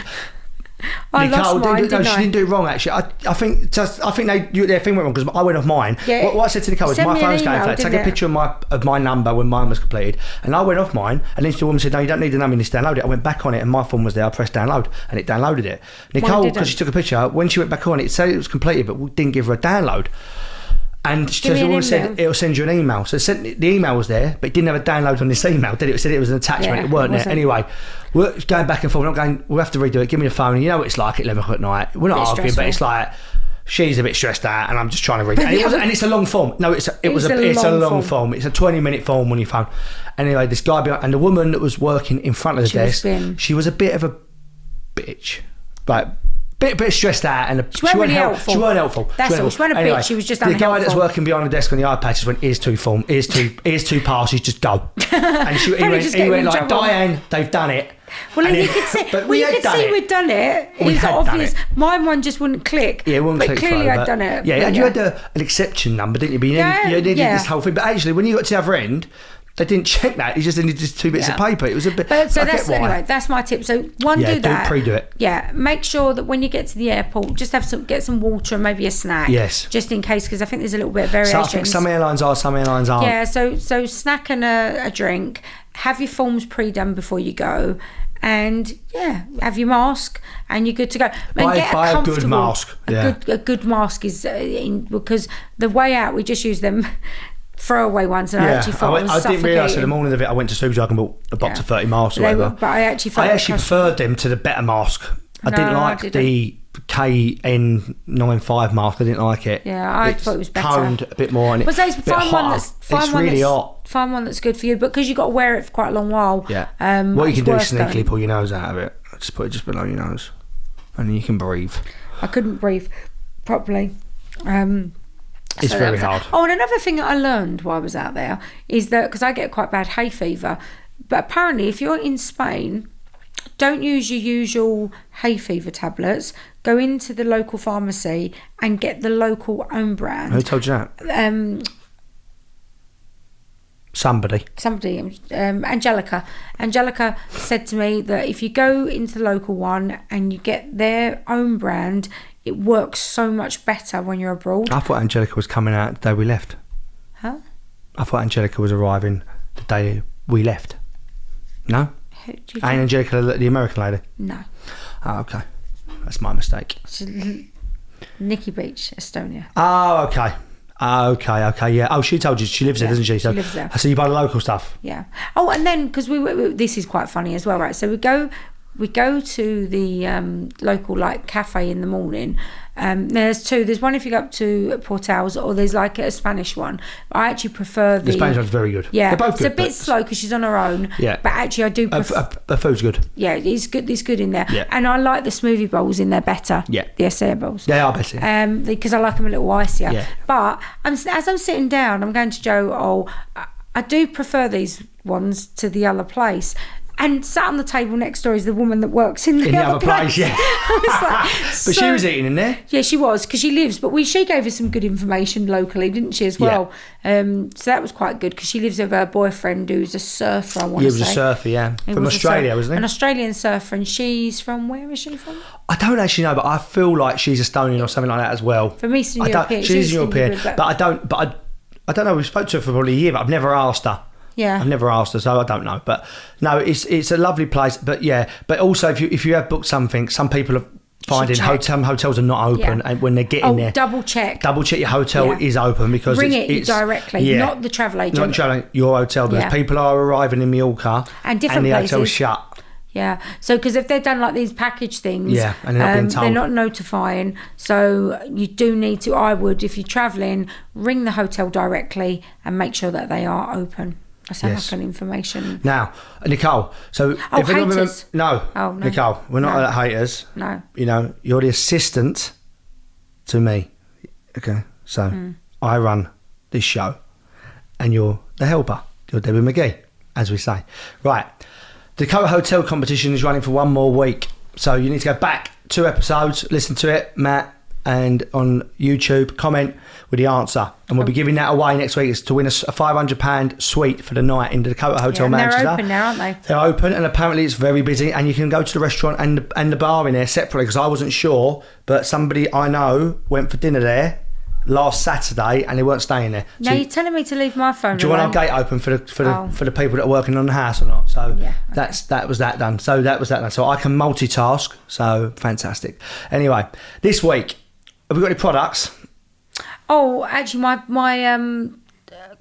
Nicole, she didn't do it wrong actually. I think their thing went wrong because I went off mine. Yeah, what I said to Nicole was my phone's going flat. Take a picture of my number when mine was completed, and I went off mine. And then the woman said, "No, you don't need the number. You just download it." I went back on it, and my phone was there. I pressed download, and it downloaded it. Nicole, because she took a picture, when she went back on it, said it was completed, but we didn't give her a download. And the woman said it'll send you an email. So the email was there, but it didn't have a download on this email, did it? It said it was an attachment. It weren't there. Anyway, we're going back and forth. We'll have to redo it. Give me the phone. You know what it's like at 11 o'clock at night. We're not arguing, but it's like she's a bit stressed out, and I'm just trying to read it. And it's a long form. No, it's a long form. It's a 20-minute form on your phone. Anyway, this guy behind, and the woman that was working in front of the desk, she was a bit of a bitch, like. Bit stressed out, and she weren't helpful. She weren't helpful. That's all. She weren't a bitch. She was just unhelpful. The guy that's working behind the desk on the iPad just went, "Here's 2 form. Here's 2 passes. Just go." And he went like, "Diane, they've done it." Well, you could see we'd done it. It's obvious. My one just wouldn't click. Yeah, it wouldn't click. But clearly I'd done it. Yeah, you had an exception number, didn't you? But you did this whole thing. But actually, when you got to the other end, they didn't check that. He just needed just 2 bits of paper. It was a bit. But so that's my tip. So do that. Pre-do it. Yeah, make sure that when you get to the airport, just get some water and maybe a snack. Yes. Just in case, because I think there's a little bit of variation. So I think some airlines are, some airlines aren't. Yeah. So snack and a drink. Have your forms pre-done before you go. And have your mask, and you're good to go. And buy a good mask. A good mask is because the way out we just use them. Throwaway ones, and I actually thought I didn't realise in the morning of it I went to Superdrug and bought a box of 30 masks or whatever. But I actually preferred them to the better mask. I didn't like the KN95 mask. I didn't like it. Yeah, I thought it was better. Toned a bit more, and But it's a bit hotter. It's really hot. Find one that's good for you, but because you've got to wear it for quite a long while. Yeah. What you can do is sneakily pull your nose out of it. Just put it just below your nose, and then you can breathe. I couldn't breathe properly. It's very hard. Oh, and another thing that I learned while I was out there is that, because I get quite bad hay fever, but apparently if you're in Spain, don't use your usual hay fever tablets. Go into the local pharmacy and get the local own brand. Who told you that? Somebody, Angelica. Angelica said to me that if you go into the local one and you get their own brand, it works so much better when you're abroad. I thought Angelica was coming out the day we left. Huh? I thought Angelica was arriving the day we left. No? Ain't Angelica the American lady? No. Oh, okay. That's my mistake. Nikki Beach, Estonia. Oh, okay. Okay, yeah. Oh, she told you she lives there, doesn't she? She lives there. So you buy the local stuff? Yeah. Oh, and then, because this is quite funny as well, right? So we go to the local like cafe in the morning. There's two. There's one if you go up to Portals, or there's like a Spanish one. I actually prefer the Spanish one's very good. Yeah, they're both good. It's a bit slow because she's on her own. Yeah, but actually I do prefer. The food's good. Yeah, it's good. It's good in there. Yeah. And I like the smoothie bowls in there better. Yeah, the acai bowls. They are better. Because I like them a little icier. Yeah. But as I'm sitting down, I'm going to Joe. I do prefer these ones to the other place. And sat on the table next door is the woman that works in the other place. Yeah. I was like, but she was eating in there. Yeah, she was, because she lives. But she gave us some good information locally, didn't she, as well? Yeah. So that was quite good, because she lives with her boyfriend, who's a surfer. I want to say. He was a surfer, yeah, from Australia, wasn't he? An Australian surfer, and she's from, where is she from? I don't actually know, but I feel like she's Estonian or something like that as well. From Eastern European. She's Eastern European, but I don't know. We spoke to her for probably a year, but I've never asked her. Yeah, I've never asked her, so I don't know. But no, it's a lovely place. But yeah, but also if you have booked something, some people are finding some hotels are not open, and when they're getting there, double check your hotel is open, because it's directly, not the travel agent, not the travel agent, your hotel, because people are arriving in Majorca and different the places. hotel's shut. Yeah, so because if they've done like these package things, and they're not being told. They're not notifying. So you do need to. I would, if you're travelling, ring the hotel directly and make sure that they are open. I sound like an information. Now, Nicole, so if haters. No, Nicole, we're not haters. No. You know, you're the assistant to me. Okay, so I run this show, and you're the helper. You're Debbie McGee, as we say. Right, the Dakota Hotel competition is running for one more week, so you need to go back 2 episodes, listen to it, Matt, and on YouTube, comment with the answer, and we'll be giving that away next week. It's to win a £500 suite for the night in the Dakota Hotel Manchester. They're open now, aren't they? They're open, and apparently it's very busy, and you can go to the restaurant and the bar in there separately, because I wasn't sure, but somebody I know went for dinner there last Saturday and they weren't staying there. Now you're telling me to leave my phone. Do you want our gate open for the people that are working on the house or not? So that was that done. So I can multitask. So fantastic. Anyway, this week have we got any products? Oh, actually, my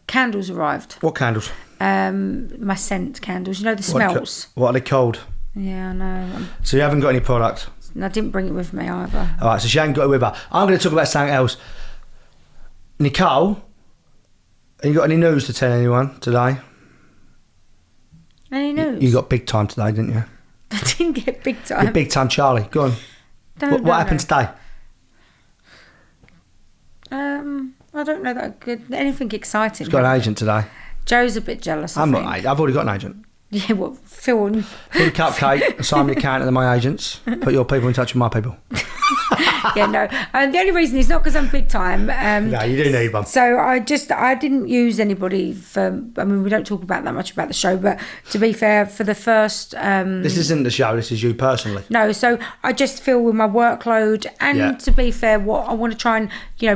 candles arrived. What candles? My scent candles. You know, the smells. What are they called? Yeah, I know. So you haven't got any product? And I didn't bring it with me either. All right, so she ain't got it with her. I'm going to talk about something else. Nicole, have you got any news to tell anyone today? Any news? You got big time today, didn't you? I didn't get big time. You're big time Charlie. Go on. What happened today? I don't know that good. Anything exciting. She's got an agent today. Joe's a bit jealous. I'm not. I've already got an agent. Yeah, well, Phil. Phil Cupcake, assign me the account to my agents. Put your people in touch with my people. Yeah, no. The only reason is not because I'm big time. No, you do need one. So I didn't use anybody for. I mean, we don't talk about that much about the show, but to be fair, for the first. This isn't the show. This is you personally. No, so I just feel with my workload, and to be fair, what I want to try and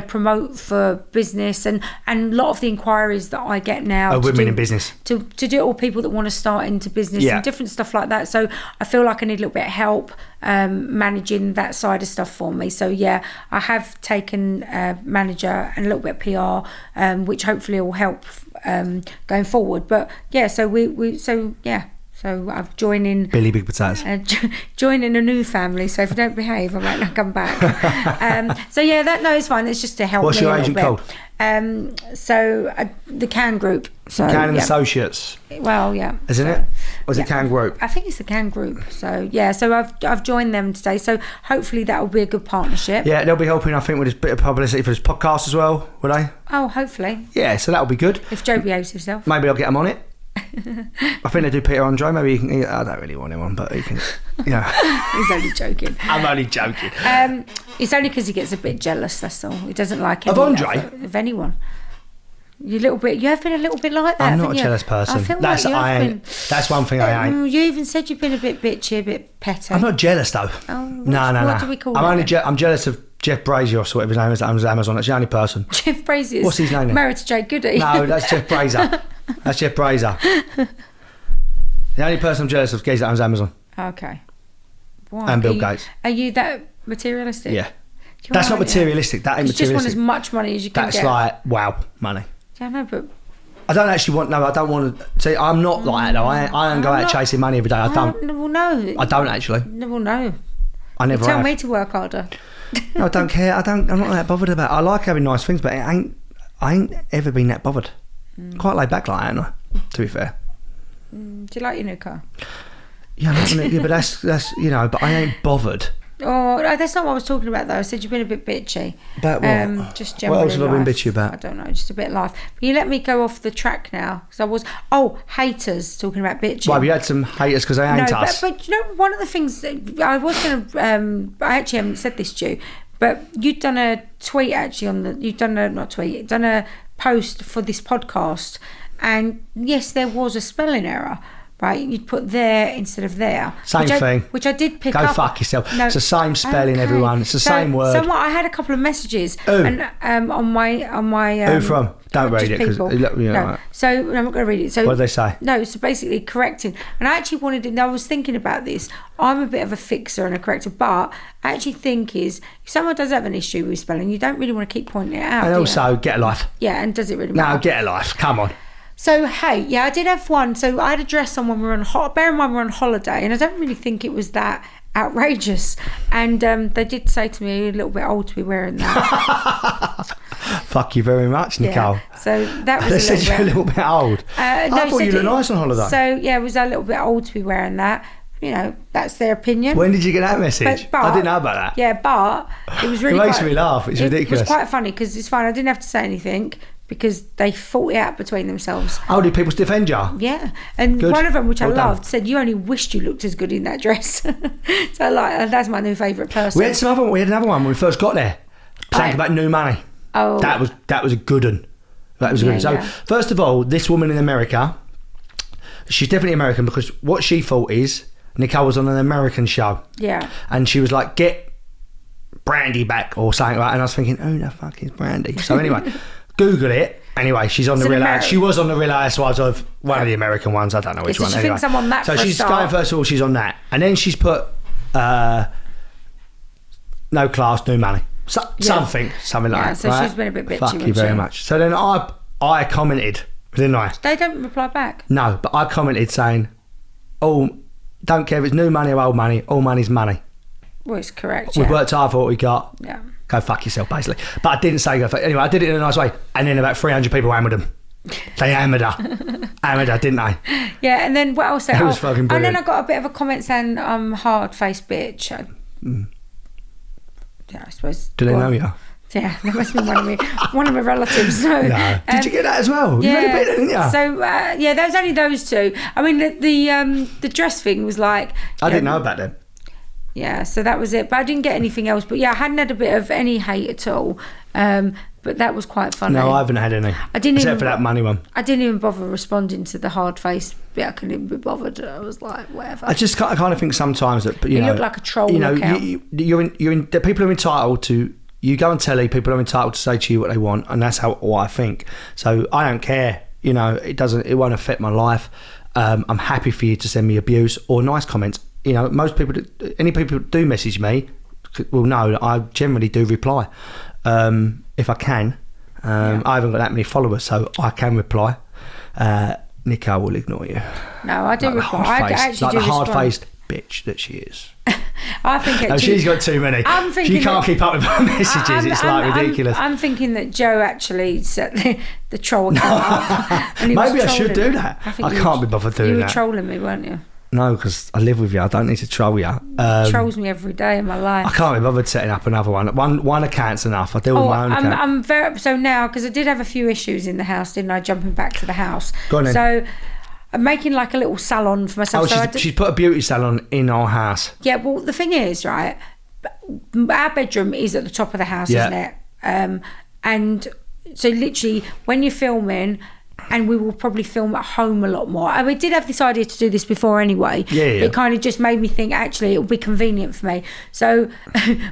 promote for business, and a lot of the inquiries that I get now. Women in business. To do it, all people that want to start into business and different stuff like that. So I feel like I need a little bit of help managing that side of stuff for me. So yeah, I have taken a manager and a little bit of PR, which hopefully will help going forward. But yeah, so So I've joining Billy Big Potatoes. Joining a new family. So if I don't behave, I might not come back. So yeah, it's fine. It's just to help. What's me your a agent little called? bit. The Can Group. So Can and Associates. Well, yeah. Isn't it? Or is it Can Group? I think it's the Can Group. So yeah, so I've joined them today. So hopefully that will be a good partnership. Yeah, they'll be helping, I think, with this bit of publicity for this podcast as well, will they? Oh, hopefully. Yeah, so that'll be good. If Joe behaves himself. Maybe I'll get him on it. I think they do Peter Andre. Maybe you can. I don't really want him on, but he can. He's only joking. I'm only joking. It's only because he gets a bit jealous. That's all. He doesn't like of Andre. Of anyone. You have been a little bit like that. I'm not a jealous person. I feel like you have been. That's one thing I ain't. You even said you've been a bit bitchy, a bit petty. I'm not jealous though. Oh, no. What do we call I'm jealous of Jeff Brazier or whatever his name is. Amazon. That's the only person. Jeff Brazier. What's his name? Married to Jake Goody. No, that's Jeff Brazier. That's Jeff Brazier. The only person I'm jealous of is Amazon. Okay. Why? And Bill Gates. Are you that materialistic? Yeah. That's not materialistic. That ain't materialistic. You just want as much money as you can get. That's like, wow, money. Yeah, I know, but... I don't actually want... No, I don't want to... See, I'm not like that, though. I don't go out chasing money every day. I don't. Well, no. I don't, actually. Well, no. I never Tell have. me to work harder. No, I don't care. I'm not that bothered about it. I like having nice things, but I ain't ever been that bothered. Quite laid back like that, ain't I? To be fair. Do you like your new car? Yeah, but that's but I ain't bothered. Oh, that's not what I was talking about though. I said you've been a bit bitchy. About what? Just generally. What else have I been bitchy about? I don't know, just a bit life. But you let me go off the track now because I was. Oh, haters talking about bitching. Why, have you had some haters because they ain't us? But you know, one of the things that I was going to. I actually haven't said this to you, but you'd done a tweet actually on the. You've done a post for this podcast, and yes, there was a spelling error. Right, you'd put there instead of there. Same thing. Which I did pick up. up. Go fuck yourself. No, it's the same spelling, everyone. It's the same word. So I had a couple of messages. Who? And on my. Who from? Don't read it because no. Right. So I'm not going to read it. So what did they say? No, so basically correcting. And I actually I was thinking about this. I'm a bit of a fixer and a corrector, but I actually think if someone does have an issue with spelling, you don't really want to keep pointing it out. And also, get a life. Yeah, and does it really matter? No, get a life. Come on. So, hey, yeah, I did have one. So I had a dress on when we were on bear in mind we're on holiday, and I don't really think it was that outrageous. And they did say to me, a little bit old to be wearing that. Fuck you very much, Nicole. Yeah. So that was they said you're a little bit old. I thought you looked nice on holiday. So, yeah, it was a little bit old to be wearing that. You know, that's their opinion. When did you get that message? But, I didn't know about that. Yeah, but it was really It makes me laugh. It's ridiculous. It was quite funny because it's fine. I didn't have to say anything because they fought it out between themselves. Oh, did people defend you? Yeah. And Good. one of them, which Well I loved, done. said, you only wished you looked as good in that dress. So that's my new favourite person. We had another one when we first got there. Something about new money. Oh. That was a good one. That was a good one. So, first of all, this woman in America, she's definitely American because what she thought is Nicole was on an American show. Yeah. And she was like, get Brandy back or something like that. And I was thinking, who the fuck is Brandy? So anyway, Google it. Anyway, she was on the Real Housewives of one of the American ones. I don't know which one. She anyway. thinks I'm on that. So for she's a start. going, first of all, she's on that. And then she's put no class, no money. Something like that. So right? she's been a bit bitchy. Fuck you very much. So then I commented, didn't I? They don't reply back. No, but I commented saying, oh, don't care if it's new money or old money, all money's money. Well, it's correct. We've worked hard for what we got. Yeah. Go fuck yourself, basically. But I didn't say go fuck. Anyway, I did it in a nice way. And then about 300 people hammered them. They hammered her. Didn't they? Yeah, and then what else? That was fucking brilliant. And then I got a bit of a comment saying, hard-faced bitch. Yeah, I suppose. Do they know you? Yeah, that must be one of my relatives. So, no. Did you get that as well? Yeah. You read a bit, didn't you? So there was only those two. I mean, the dress thing was like. I didn't know about them. Yeah, so that was it. But I didn't get anything else. But yeah, I hadn't had a bit of any hate at all. But that was quite funny. No, I haven't had any. Except for that money one. I didn't even bother responding to the hard face bit. I couldn't even be bothered. I was like, whatever. I just kind of think sometimes that, you look like a troll. You know, the people are entitled to. You go on telly, people are entitled to say to you what they want, and that's what I think. So I don't care. You know, it won't affect my life. I'm happy for you to send me abuse or nice comments. You know, any people that do message me will know that I generally do reply if I can. I haven't got that many followers, so I can reply. Nicole will ignore you. No, I do Like the reply. I hard-faced- actually like do the respond. hard-faced bitch that she is. I think No, she's got too many. I'm thinking She can't keep up with her messages. It's like ridiculous. I'm thinking that Joe actually set the troll account up. And he was Maybe I should trolling do me. that. think I you can't were- be bothered doing You were that. trolling me, weren't you? No, because I live with you. I don't need to troll you. Trolls me every day in my life. I can't be bothered setting up another one. One account's enough. I deal with my own account. I'm very so now because I did have a few issues in the house, didn't I? Jumping back to the house. Go on then. So I'm making like a little salon for myself. Oh, so she's put a beauty salon in our house. yeah. Well, the thing is, right? Our bedroom is at the top of the house, Yeah. isn't it? And so literally when you're filming. And we will probably film at home a lot more. I mean, I did have this idea to do this before anyway. Yeah. It kind of just made me think, actually, it will be convenient for me. So,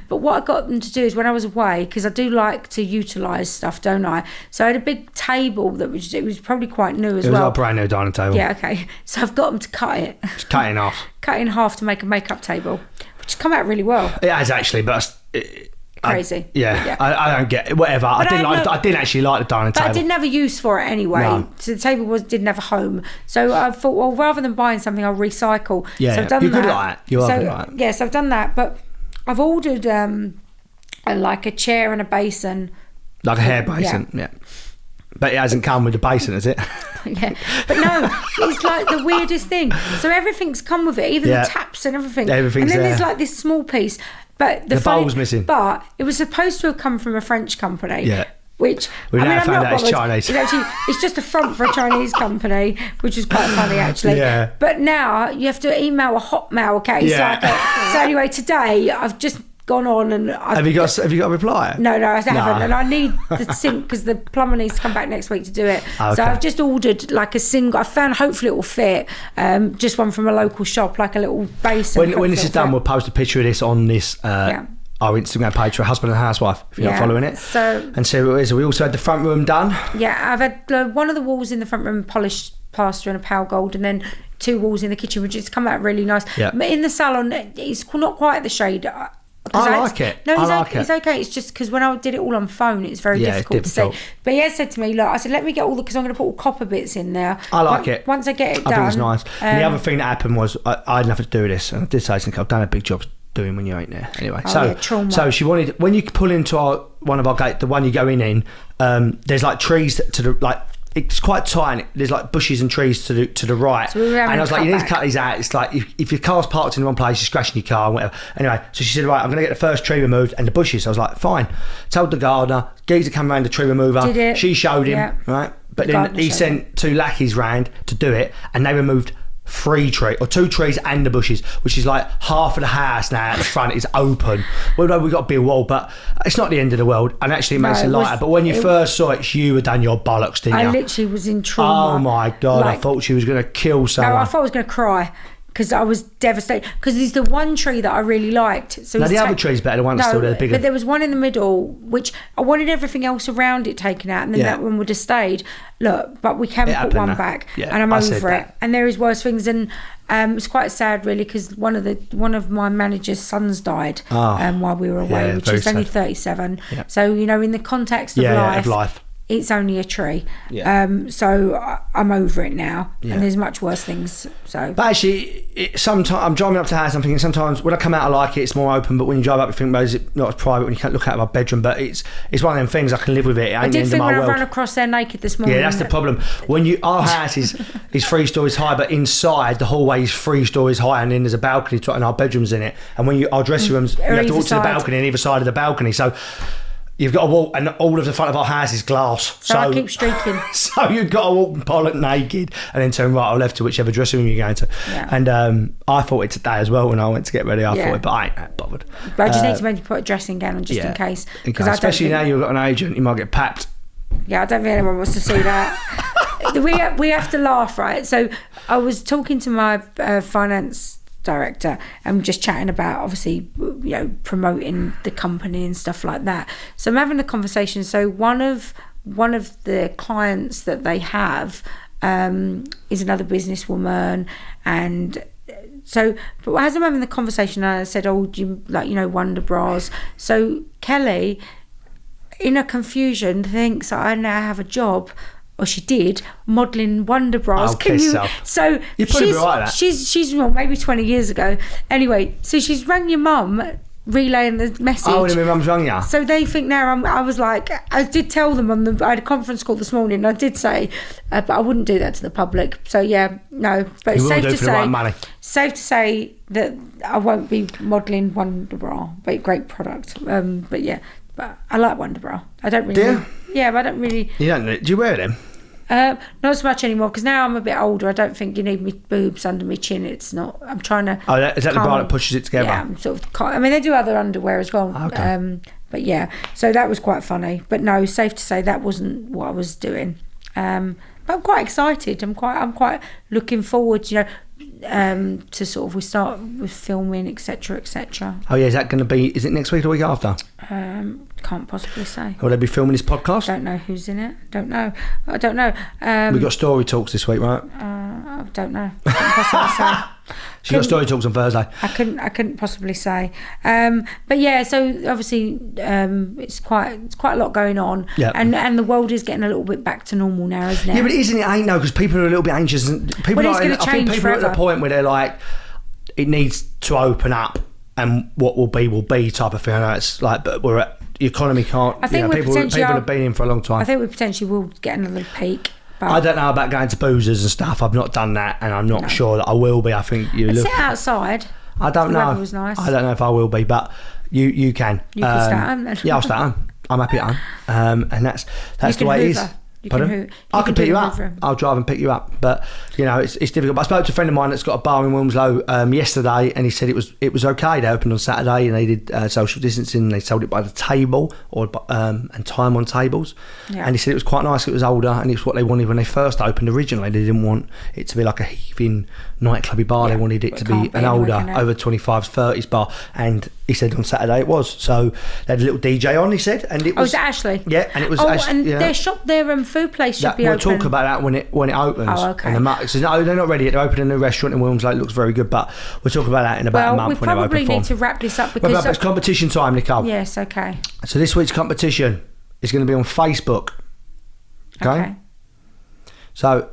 but what I got them to do is when I was away, because I do like to utilise stuff, don't I? So I had a big table that was probably quite new as It was well. our brand new dining table. Yeah, okay. So I've got them to cut it. Just cut it in half. Cut it in half to make a makeup table, which has come out really well. It has actually, but Crazy. I don't get it. Whatever. I didn't actually like the dining But table. I didn't have a use for it anyway. No. So the table didn't have a home. So I thought, well, rather than buying something, I'll recycle. Yeah, so I've done you're that. good like that. You are good like that. Yeah, so I've done that. But I've ordered like a chair and a basin. Like a hair basin, yeah. But it hasn't come with the basin, has it? Yeah, but no, it's like the weirdest thing. So everything's come with it, even Yeah. the taps and everything. Everything's and then there's there. like this small piece. But the bowl's missing. But it was supposed to have come from a French company. Yeah. Which We now I'm found not out it's bothered. Chinese. It's just a front for a Chinese company, which is quite funny actually. Yeah. But now you have to email a Hotmail case. Yeah. So anyway, today I've just gone on and Have you got a reply? No, I haven't, No. and I need the sink because the plumber needs to come back next week to do it. Okay. So I've just ordered like a single. I found hopefully it will fit. Just one from a local shop, like a little basin. When this is Hopefully done, it'll we'll post a picture of this on this our Instagram page for Husband and Housewife, if you're not Yeah. following it. So- and see what it is. We also had the front room done. fit. Yeah, I've had one of the walls in the front room polished plaster and a pale gold, and then 2 walls in the kitchen, which has come out really nice. Yeah. But in the salon, it's not quite the shade. I like it. No, I it's like okay. it. It's okay. It's just because when I did it all on phone, it's very Yeah, it's difficult to difficult. see. But he has said to me, look, I said, let me get all the, because I'm going to put all copper bits in there. I like it. Once I get it done. I think it's nice. And the other thing that happened was I had nothing to do with this, and I did say to Nicole, I've done a big job doing when you ain't there. Anyway, trauma. so she wanted, when you pull into one of our gates, the one you go in, there's like trees to the like. It's quite tight. And there's like bushes and trees to the right. So we were having and I was like, a you need to cutback. cut these out. It's like if your car's parked in the wrong place, you're scratching your car and whatever. Anyway, so she said, right, I'm going to get the first tree removed and the bushes. I was like, fine. Told the gardener, geezer come around the tree remover. Did it. She showed him, Yeah. right? But The then gardener he showed sent 2 lackeys round to do it, and they removed 2 trees and the bushes, which is like half of the house now at the front is open. Well, no, we've got a big wall, but it's not the end of the world, and actually it makes No, it it lighter. was- But when you first saw it, you had done your bollocks, didn't I you? literally was in trauma. Oh my God, I Like- thought she was going to kill No, someone. I thought I was going to cry because I was devastated. Because there's the one tree that I really liked. So No, it's the other tree's better, the one that's still there, the bigger. But there was one in the middle, which I wanted everything else around it taken out, and then Yeah. that one would have stayed. Look, but we can It put happened, one though. back, Yeah, and I'm I said over it. that. And there is worse things, and it's quite sad, really, because one of my manager's sons died while we were away, Yeah, which very is only sad. 37. Yeah. So in the context of Yeah, life, of life. it's only a tree. Yeah. So I'm over it now, Yeah. and there's much worse things. So. But actually, sometimes I'm driving up to the house, I'm thinking sometimes when I come out I like it, it's more open, but when you drive up you think, well, is it not as private when you can't look out of my bedroom? But it's one of them things I can live with it. It ain't I the did end of think my when I world. ran across there naked this morning. Yeah, that's the problem. Our house is 3 stories high, but inside the hallway is 3 stories high, and then there's a balcony and our bedrooms in it. And when our dressing rooms, you have to either walk to the side. balcony on either side of the balcony. So you've got to walk, and all of the front of our house is glass. So I keep streaking. So you've got to walk and pollock naked, and then turn right or left to whichever dressing room you're going to. Yeah. And I thought it today as well when I went to get ready. I Yeah. thought it, but I ain't that bothered. But I just need to maybe put a dressing gown on just in case. Especially now you've got an agent, you might get papped. Yeah, I don't think anyone wants to see that. we have to laugh, right? So I was talking to my finance director and just chatting about obviously promoting the company and stuff like that. So I'm having a conversation. So one of the clients that they have is another businesswoman, and so but as I'm having the conversation, I said, oh, do you Wonder Bras? So Kelly, in a confusion, thinks I now have a job or she did, modelling wonder bras. Oh, kiss yourself. So You'd probably be right at that. she's well, maybe 20 years ago. Anyway, so she's rang your mum, relaying the message. Oh, and my mum's rung you. So they think now I was like, I did tell them I had a conference call this morning, and I did say, but I wouldn't do that to the public. So yeah, no. But You it's will safe do to for the say, right money. safe to say that I won't be modelling Wonder Bra, but great product. But yeah, but I like Wonder Bra. I don't really. Do you? Yeah, but I don't really. You don't. Do you wear them? Not so much anymore because now I'm a bit older. I don't think you need me boobs under my chin. It's not. I'm trying to. Oh, is that the bra that pushes it together? Yeah, I'm sort of. I mean, they do other underwear as well. Okay. But yeah, so that was quite funny. But no, safe to say that wasn't what I was doing. But I'm quite excited. I'm quite looking forward. To sort of we start with filming, etc., etc. Oh yeah, is that going to be? Is it next week or the week after? Can't possibly say. Will they be filming this podcast? Don't know who's in it. Don't know. I don't know. We've got story talks this week, right? I don't know. I couldn't possibly say. She's got story talks on Thursday. I couldn't possibly say. But yeah, so obviously it's quite a lot going on. Yeah. And the world is getting a little bit back to normal now, isn't it? Yeah, but isn't it? Ain't no, because people are a little bit anxious. And people Well, it's are. gonna I think change people are at forever. the point where they're like, it needs to open up, and what will be type of thing. I know it's like, but we're at the economy can't. I think people have been in for a long time. I think we potentially will get another peak. But I don't know about going to boozers and stuff. I've not done that, and I'm not sure that I will be. I think you I'd look. sit outside. I don't The know. weather was nice. I don't know if I will be, but you can. You can stay at home then. Yeah, I'll stay at home. I'm happy at home, and that's the can way it is. hoover. You Pardon? can hoo- I you can can pick do you the up. hoovering. I'll drive and pick you up, but it's difficult. But I spoke to a friend of mine that's got a bar in Wilmslow yesterday, and he said it was okay. They opened on Saturday, and they did social distancing. They sold it by the table and time on tables, Yeah. and he said it was quite nice. It was older, and it's what they wanted when they first opened. Originally, they didn't want it to be like a heaving nightclubby bar. Yeah, They wanted it but to it be can't be an anyway, older, can it? over 25s, 30s bar, and he said on Saturday it was. So they had a little DJ on. He said, and it Oh, was. is it Ashley? Yeah, and it was. And yeah. their shop, their food place should be We'll open. talk about that when it opens. Oh, okay. And so no, they're not ready yet. They're opening a new restaurant in Wilmslow. It looks very good, but we'll talk about that in about a Well, we month when they're open. probably need to wrap this up Well, because it's competition time, Nicole. yes, okay. So this week's competition is going to be on Facebook. Okay. So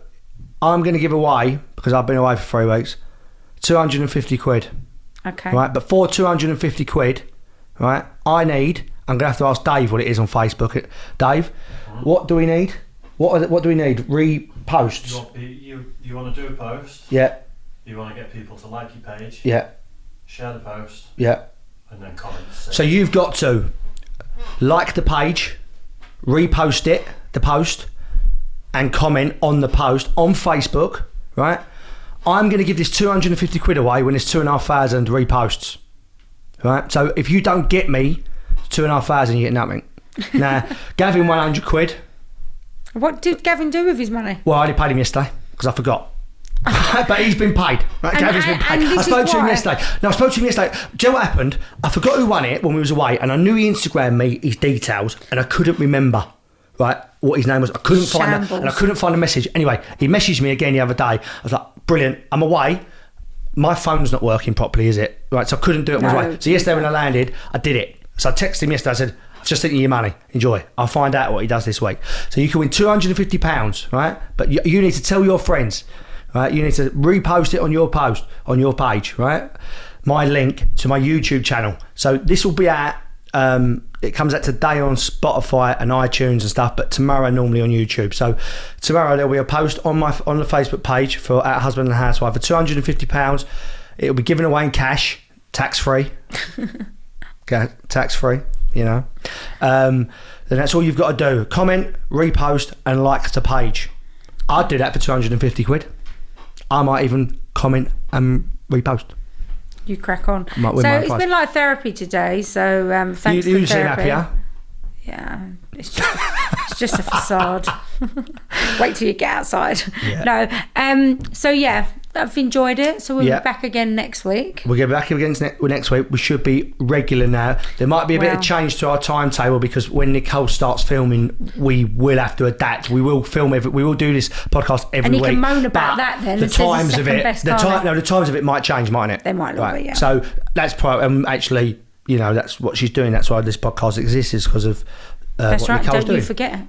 I'm going to give away, because I've been away for 3 weeks, 250 quid. Okay. Right, but for 250 quid, right, I'm going to have to ask Dave what it is on Facebook. Dave, what do we need? What do we need? Reposts. You want to do a post? Yeah, You want to get people to like your page? yeah, Share the post yeah. and then comment. So you've got to like the page, repost it, the post, and comment on the post on Facebook, right? I'm going to give this 250 quid away when there's 2,500 reposts, right? So if you don't get me 2,500, you get nothing. Now, Gavin 100 quid. What did Gavin do with his money? Well, I only paid him yesterday because I forgot. But he's been paid. Right? And- Gavin's been and paid. this I is spoke to him why- yesterday. No, I spoke to him yesterday. Do you know what happened? I forgot who won it when we was away, and I knew he Instagrammed me his details, and I couldn't remember, right, what his name was. I couldn't find it, Shambles. and I couldn't find a message. Anyway, he messaged me again the other day. I was like, brilliant, I'm away. My phone's not working properly, is it? Right, so I couldn't do it when I was No, away. So yesterday when I landed, I did it. So I texted him yesterday, I said, I've just sent you your money, enjoy. I'll find out what he does this week. So you can win £250, right? But you need to tell your friends, right? You need to repost it on your post, on your page, right? My link to my YouTube channel. So this will be out, it comes out today on Spotify and iTunes and stuff, but tomorrow normally on YouTube. So tomorrow there'll be a post on the Facebook page for Our Husband and Housewife for £250. It'll be given away in cash, tax-free. Okay, tax-free, you know. Then that's all you've got to do. Comment, repost, and like the page. I'd do that for 250 quid. I might even comment and repost. You crack on. Might win So my it's prize. been like therapy today. So thanks You for seem therapy. happier. Yeah, it's just a facade. Wait till you get outside. Yeah. No. So yeah, I've enjoyed it. So we'll Yeah. be back again next week. We'll get back again next week. We should be regular now. There might be a bit Wow. of change to our timetable because when Nicole starts filming, we will have to adapt. We will film we will do this podcast every And you week. can moan about but that then. The It says it's times of second it, best, the can't it? the times of it might change, mightn't it? They might a little bit, yeah. So that's probably actually, you know, that's what she's doing. That's why this podcast exists, is because of That's what right. Nicole's Don't you doing. forget.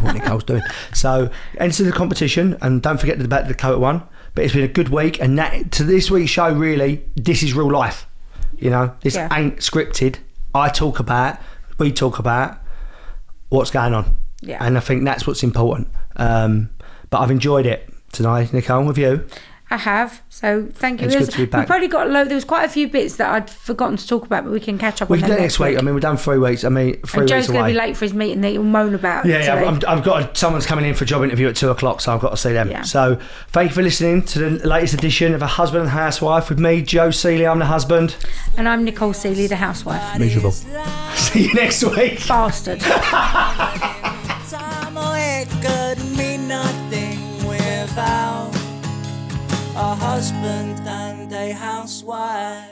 What Nicole's doing. So enter the competition and don't forget the Dakota one. But it's been a good week, and that to this week's show, really, this is real life. You know, this ain't scripted. We talk about what's going on. Yeah. And I think that's what's important. But I've enjoyed it tonight, Nicole, with you. I have, so thank you. It's good to be back. We probably got there was quite a few bits that I'd forgotten to talk about, but we can catch up on We them can do it next week. I mean, we've done 3 weeks. I mean, 3 and weeks Joe's going away. to be late for his meeting that he'll moan about. Yeah, I've got someone's coming in for a job interview at 2:00, so I've got to see them. Yeah. So thank you for listening to the latest edition of A Husband and Housewife with me, Joe Sealey. I'm the husband. And I'm Nicole Sealey, the housewife. Miserable. See you next week. Bastard. Time away could mean nothing without a husband and a housewife.